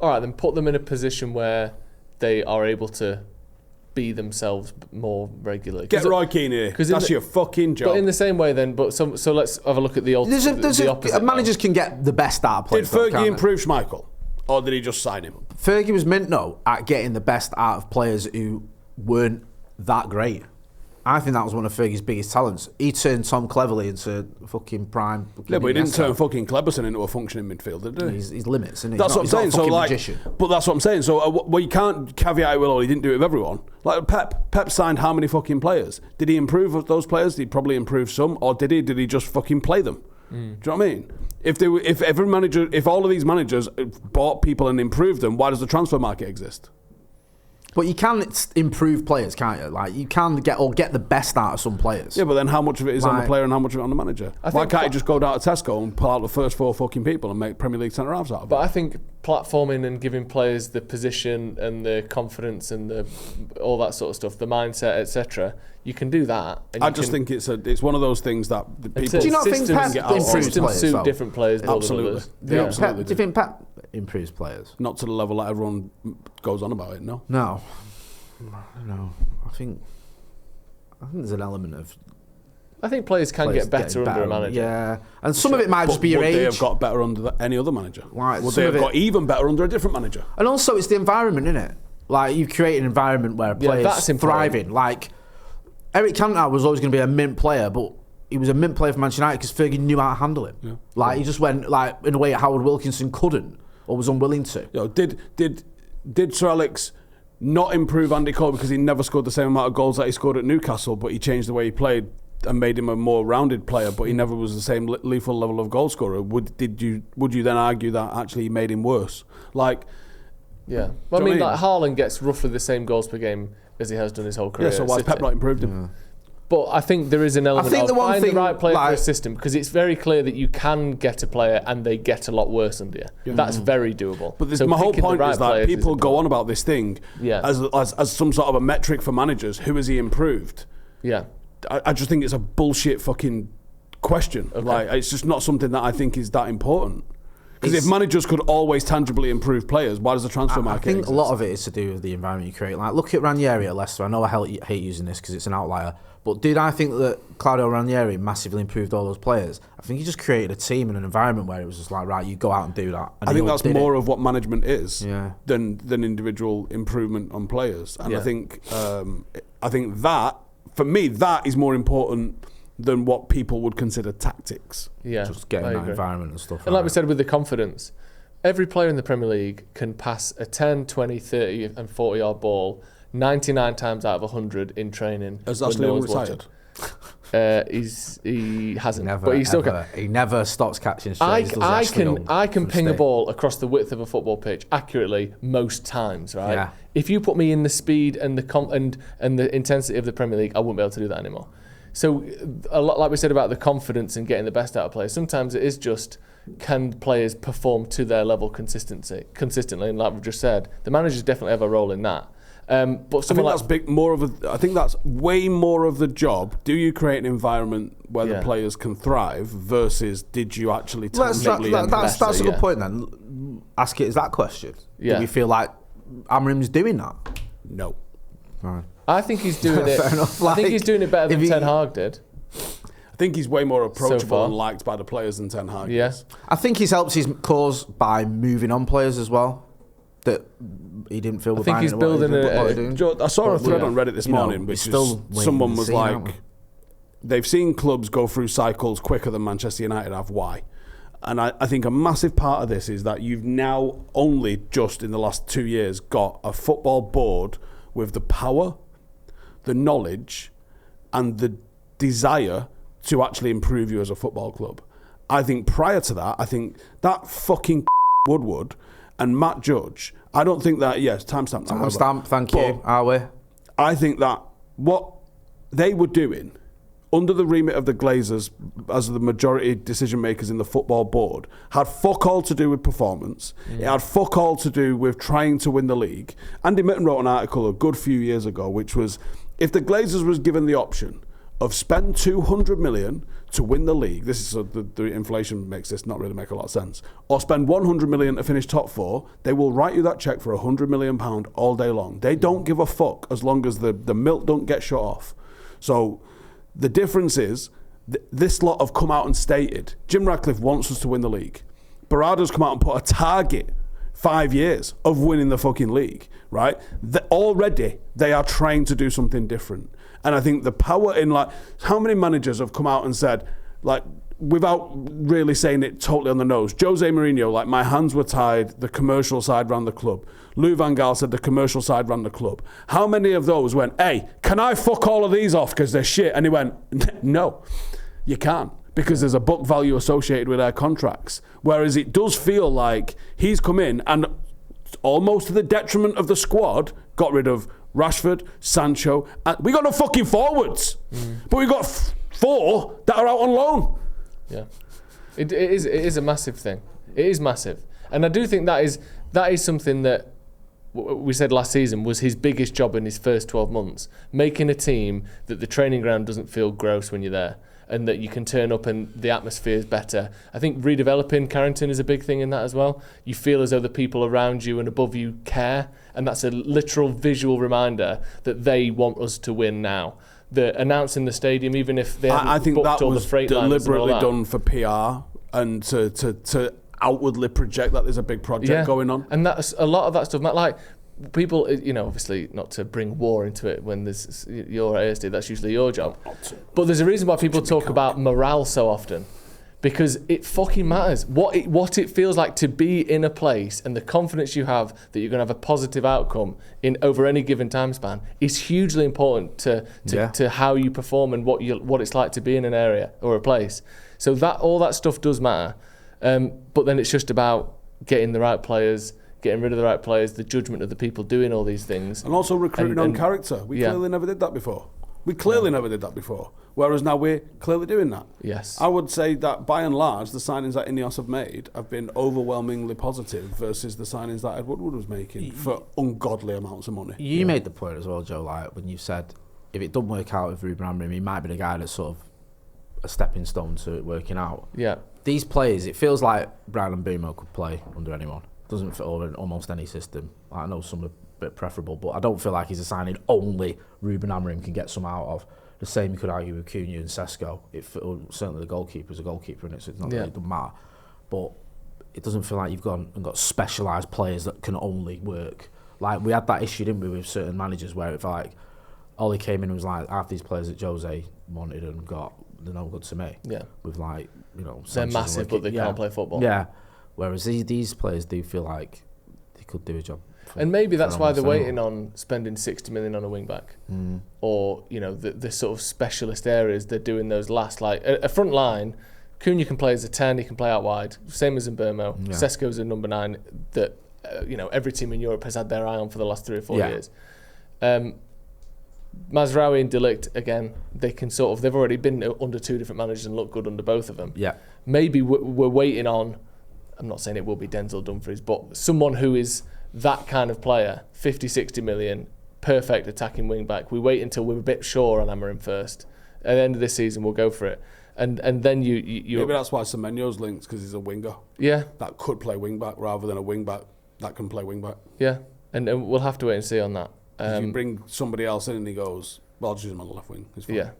All right, then put them in a position where they are able to be themselves more regularly. Get Roy Keane here, because that's your fucking job. But in the same way then, so let's have a look at the opposite. Managers can get the best out of players. Did Fergie improve Schmeichel? Or did he just sign him? Fergie was mint, at getting the best out of players who weren't that great. I think that was one of Fergie's biggest talents. He turned Tom Cleverley into fucking prime. Yeah, but he didn't turn fucking Cleberson into a functioning midfielder, did he? He's limits, isn't he? That's what I'm saying. So but that's what I'm saying. So you can't caveat it with, he didn't do it with everyone. Like Pep signed how many fucking players? Did he improve those players? Did he probably improve some, or did he just fucking play them? Do you know what I mean? If all of these managers bought people and improved them, why does the transfer market exist? But you can improve players, can't you? Like, you can get the best out of some players. Yeah, but then how much of it is on the player and how much of it on the manager? Why can't you just go down to Tesco and pull out the first 4 fucking people and make Premier League centre-halves out of it? But I think platforming and giving players the position and the confidence and all that sort of stuff, the mindset, etc., you can do that. And I just think it's one of those things that people... Do you not think Pep improves players? Suit different players more than others. Absolutely. Do you think Pep improves players? Not to the level that everyone goes on about it, no. No. I think there's an element of... I think players can get better under a manager. Yeah. And some of it might just be your age. Would they have got better under any other manager? Right, would they have got even better under a different manager? And also it's the environment, isn't it? Like, you create an environment where players thriving. Like, Eric Cantona was always going to be a mint player, but he was a mint player for Manchester United because Fergie knew how to handle him. Yeah. Like, he just went in a way Howard Wilkinson couldn't or was unwilling to. Did Sir Alex not improve Andy Cole because he never scored the same amount of goals that he scored at Newcastle, but he changed the way he played and made him a more rounded player, but he never was the same lethal level of goal scorer? Would you then argue that actually he made him worse? Like, yeah, well, I mean, like Haaland gets roughly the same goals per game as he has done his whole career. Yeah, so why has Pep not improved him? Yeah. But I think there is an element of finding the right player for a system, because it's very clear that you can get a player and they get a lot worse under you. Yeah. That's very doable. But my whole point is that people go on about this thing as some sort of a metric for managers. Who has he improved? Yeah. I just think it's a bullshit fucking question. Okay. Like, it's just not something that I think is that important. Because if managers could always tangibly improve players, why does the transfer market I think exist? a lot of it is to do with the environment you create. Like, look at Ranieri at Leicester. I know I hate using this because it's an outlier, but did I think that Claudio Ranieri massively improved all those players? I think he just created a team and an environment where it was just like, right, you go out and do that. And I think that's more of what management is than individual improvement on players. And I think that, for me, that is more important than what people would consider tactics. Yeah, just getting that environment and stuff. And like we said with the confidence, every player in the Premier League can pass a 10, 20, 30 and 40 yard ball 99 times out of 100 in training. Has Ashley retired? He hasn't, but he still can. He never stops catching strays. I can ping a ball across the width of a football pitch accurately most times, right? Yeah. If you put me in the speed and the intensity of the Premier League, I wouldn't be able to do that anymore. So a lot, like we said about the confidence and getting the best out of players, sometimes it is just, can players perform to their level consistently? And like we've just said, the managers definitely have a role in that. But I think that's way more of the job. Do you create an environment where the players can thrive versus did you actually tangibly that's a good point then. Ask it as that question. Yeah. Do we feel like Amorim's doing that? No. Right. I think he's doing it. I think he's doing it better than Ten Hag did. I think he's way more approachable and liked by the players than Ten Hag is. I think he's helped his cause by moving on players as well. That he didn't feel. I think he's building I saw a thread on Reddit this morning, which someone was like, they've seen clubs go through cycles quicker than Manchester United have. Why? And I think a massive part of this is that you've now only just in the last 2 years got a football board with the power, the knowledge, and the desire to actually improve you as a football club. I think prior to that, I think that fucking Woodward and Matt Judge, I don't think that, timestamp. Timestamp, thank you, are we? I think that what they were doing under the remit of the Glazers as the majority decision makers in the football board had fuck all to do with performance. It had fuck all to do with trying to win the league. Andy Mitten wrote an article a good few years ago, which was, if the Glazers was given the option of spend 200 million to win the league, this is the inflation makes this not really make a lot of sense, or spend 100 million to finish top four, they will write you that cheque for £100 million all day long. They don't give a fuck as long as the milk don't get shut off. So the difference is this lot have come out and stated Jim Ratcliffe wants us to win the league. Barada's come out and put a target 5 years of winning the fucking league, right? Already they are trying to do something different. And I think the power in, like, how many managers have come out and said, like, without really saying it totally on the nose, Jose Mourinho, like, my hands were tied, the commercial side ran the club. Lou Van Gaal said the commercial side ran the club. How many of those went, hey, can I fuck all of these off because they're shit? And he went, no, you can't, because there's a book value associated with their contracts. Whereas it does feel like he's come in and almost to the detriment of the squad, got rid of Rashford, Sancho, and we got no fucking forwards, but we got 4 that are out on loan. Yeah, it is a massive thing. It is massive, and I do think that is something that we said last season was his biggest job in his first 12 months, making a team that the training ground doesn't feel gross when you're there, and that you can turn up and the atmosphere is better. I think redeveloping Carrington is a big thing in that as well. You feel as though the people around you and above you care, and that's a literal visual reminder that they want us to win now. The announcing the stadium, even if they haven't booked all the freight lines and all that. I think that was deliberately done for PR and to outwardly project that there's a big project going on. And that's a lot of that stuff. Like, people, you know, obviously not to bring war into it when there's your ASD, that's usually your job. But there's a reason why people talk about morale so often, because it fucking matters. What it feels like to be in a place and the confidence you have that you're going to have a positive outcome in over any given time span is hugely important to how you perform and what it's like to be in an area or a place. So that all that stuff does matter. But then it's just about getting the right players, getting rid of the right players, the judgment of the people doing all these things. And also recruiting on character. We clearly never did that before. Whereas now we're clearly doing that. Yes. I would say that by and large, the signings that Ineos have made have been overwhelmingly positive versus the signings that Ed Woodward was making for ungodly amounts of money. You made the point as well, Joe, like when you said if it doesn't work out with Ruben Amorim, he might be the guy that's sort of a stepping stone to it working out. Yeah. these players, it feels like Brian Mbeumo could play under anyone. Doesn't fit over in almost any system. I know some are a bit preferable, but I don't feel like he's a signing only Ruben Amorim can get some out of. The same you could argue with Cunha and Sesko. Certainly the goalkeeper's a goalkeeper in it, so it's not really, it doesn't matter. But it doesn't feel like you've gone and got specialised players that can only work. Like, we had that issue, didn't we, with certain managers where it's like, Ollie came in and was like, half these players that Jose wanted and got, they're no good to me. Yeah. With like, you know, they're massive, but they can't play football. Yeah. Whereas these players do feel like they could do a job. And maybe that's why they're waiting on spending 60 million on a wing back, or you know the sort of specialist areas. They're doing those last, like a front line. Cunha can play as a 10, he can play out wide, same as Mbeumo. Yeah. Sesko's a number 9 that you know every team in Europe has had their eye on for the last 3 or 4 years. Mazraoui and De Ligt, again, they can sort of, they've already been under 2 different managers and look good under both of them. Yeah. Maybe we're waiting on, I'm not saying it will be Denzel Dumfries, but someone who is that kind of player, 50, 60 million, perfect attacking wing back. We wait until we're a bit sure on Amorim first. At the end of this season, we'll go for it. And then you maybe that's why Semenyo's linked, because he's a winger. Yeah. That could play wing back rather than a wing back that can play wing back. Yeah. And we'll have to wait and see on that. If you bring somebody else in and he goes, well, I'll just use him on the left wing. It's fine. Yeah.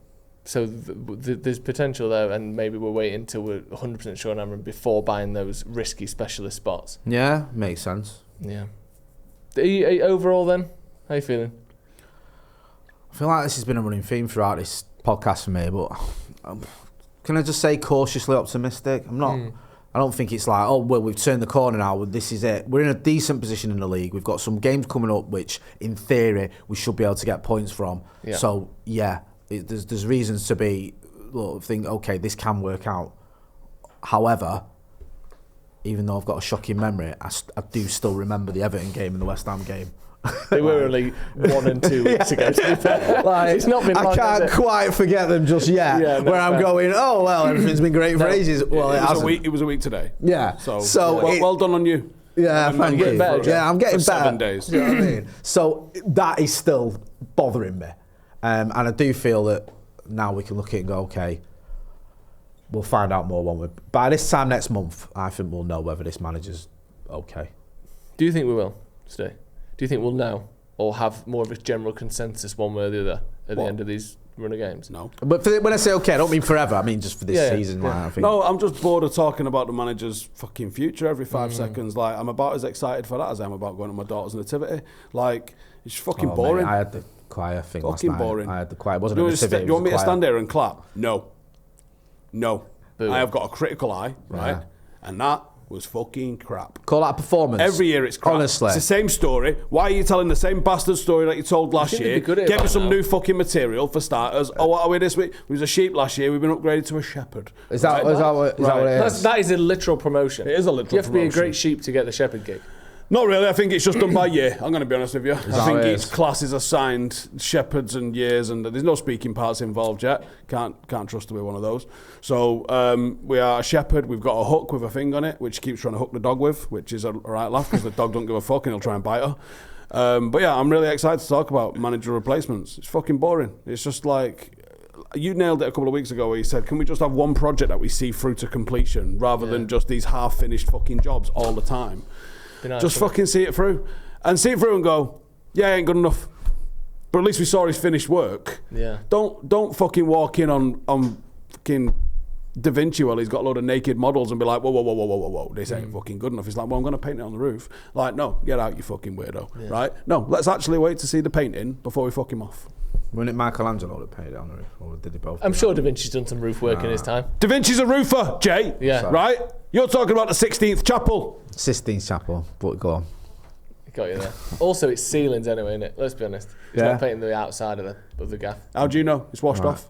So there's potential there, and maybe we're waiting until we're 100% sure on Amorim before buying those risky specialist spots. Yeah, makes sense. Yeah. Overall then, how are you feeling? I feel like this has been a running theme throughout this podcast for me, but can I just say cautiously optimistic? I'm not. I don't think it's like, oh, well, we've turned the corner now, this is it. We're in a decent position in the league. We've got some games coming up which, in theory, we should be able to get points from. Yeah. So, yeah, there's reasons to think, okay, this can work out. However, even though I've got a shocking memory, I do still remember the Everton game and the West Ham game. They were only 1 and 2 weeks ago, to be fair. Like, it's not been long, I can't quite forget them just yet. Yeah, no, where I'm going, oh, well, everything's been great for ages. Well, it was a week today. Yeah. So well done on you. Yeah, thank you. Yeah, I'm getting better. 7 days. You know what I mean? So that is still bothering me. And I do feel that now we can look at it and go, okay, we'll find out more, won't we? By this time next month, I think we'll know whether this manager's okay. Do you think we will stay? Do you think we'll know, or have more of a general consensus one way or the other at the end of these run of games? No. But when I say okay, I don't mean forever. I mean just for this season. Yeah. I think. No, I'm just bored of talking about the manager's fucking future every 5 seconds. Like, I'm about as excited for that as I am about going to my daughter's nativity. Like, it's fucking boring. Mate, I had the choir thing last night. Fucking boring. I had the choir. It wasn't a nativity. You want me to stand there and clap? No. Boo. I have got a critical eye, right? Yeah. And that was fucking crap. Call that a performance. Every year it's crap. Honestly. It's the same story. Why are you telling the same bastard story that you told last year? Get me some new fucking material for starters. Oh, what are we this week? We was a sheep last year. We've been upgraded to a shepherd. Is that what it is? That is a literal promotion. It is a literal promotion. You have to be a great sheep to get the shepherd gig. Not really. I think it's just done by year. I'm going to be honest with you. I think each class is assigned shepherds and years, and there's no speaking parts involved yet. Can't trust to be one of those. So we are a shepherd. We've got a hook with a thing on it, which he keeps trying to hook the dog with, which is a right laugh because the dog don't give a fuck and he'll try and bite her. But yeah, I'm really excited to talk about manager replacements. It's fucking boring. It's just like, you nailed it a couple of weeks ago where you said, can we just have one project that we see through to completion rather than just these half-finished fucking jobs all the time? Just fucking see it through. And see it through and go, yeah, ain't good enough. But at least we saw his finished work. Yeah. Don't fucking walk in on fucking Da Vinci while he's got a load of naked models and be like, whoa, this ain't fucking good enough. He's like, well, I'm going to paint it on the roof. Like, no, get out, you fucking weirdo. Yeah. Right? No, let's actually wait to see the painting before we fuck him off. Wasn't it Michelangelo that painted it on the roof? Or did they both? I'm sure Da Vinci's done some roof work in his time. Da Vinci's a roofer, Jay. Yeah. Right? You're talking about the 16th Chapel. Sistine Chapel, but go on. Got you there. Also, it's ceilings anyway, isn't it? Let's be honest. It's not painting the outside of the gaff. How do you know? It's washed off.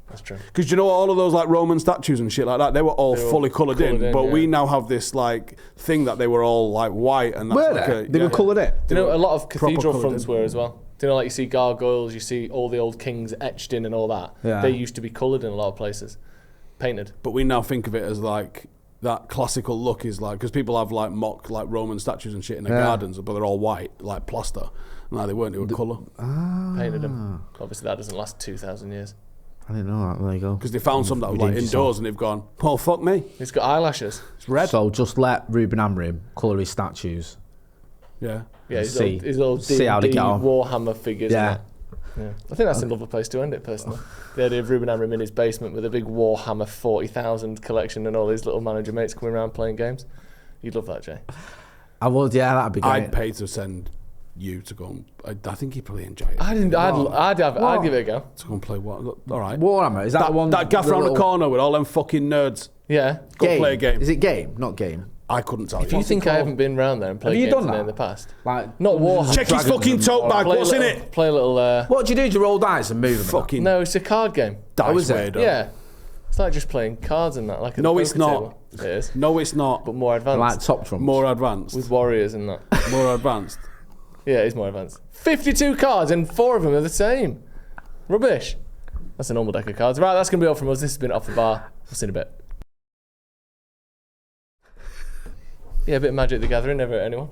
That's true. Because you know all of those like Roman statues and shit like that, they were all fully coloured in, but we now have this like thing that they were all like white and that's they were coloured in. Do you know a lot of cathedral fronts were as well? Do you know, like you see gargoyles, you see all the old kings etched in and all that. Yeah. They used to be coloured in a lot of places, painted. But we now think of it as like that classical look is like, because people have like mock like Roman statues and shit in their gardens, but they're all white, like plaster. No, they weren't. They were colour. Painted them. Obviously, that doesn't last 2,000 years. I didn't know that. There you go. Because they found some that were like indoors and they've gone, oh, fuck me. It's got eyelashes. It's red. So just let Ruben Amorim colour his statues. Yeah. Yeah, his little D&D Warhammer figures. Yeah. Yeah. I think that's a lovely place to end it, personally. The idea of Ruben Amorim in his basement with a big Warhammer 40,000 collection and all his little manager mates coming around playing games. You'd love that, Jay. I would, yeah, that'd be great. I'd pay to send you to go and... I think he'd probably enjoy it. I'd give it a go. To go and play what? All right. Warhammer, is that the one... That gaff around the corner with all them fucking nerds. Yeah. Go play a game. Is it game? Not game. I couldn't tell you. If you think I haven't been round there and played games in the past. Like, not Warhammer. Check his fucking tote bag. What's in it? Play a little... What do you do? Do you roll dice and move them? Fucking... No, it's a card game. Dice weirdo. Yeah. It's like just playing cards and that. Like no, it's not. Table. It is. No, it's not. But more advanced. Like top trumps. More advanced. With warriors and that. More advanced. Yeah, it is more advanced. 52 cards and 4 of them are the same. Rubbish. That's a normal deck of cards. Right, that's going to be all from us. This has been Off the Bar. We'll see you in a bit. Yeah, a bit of Magic the Gathering. Never hurt anyone.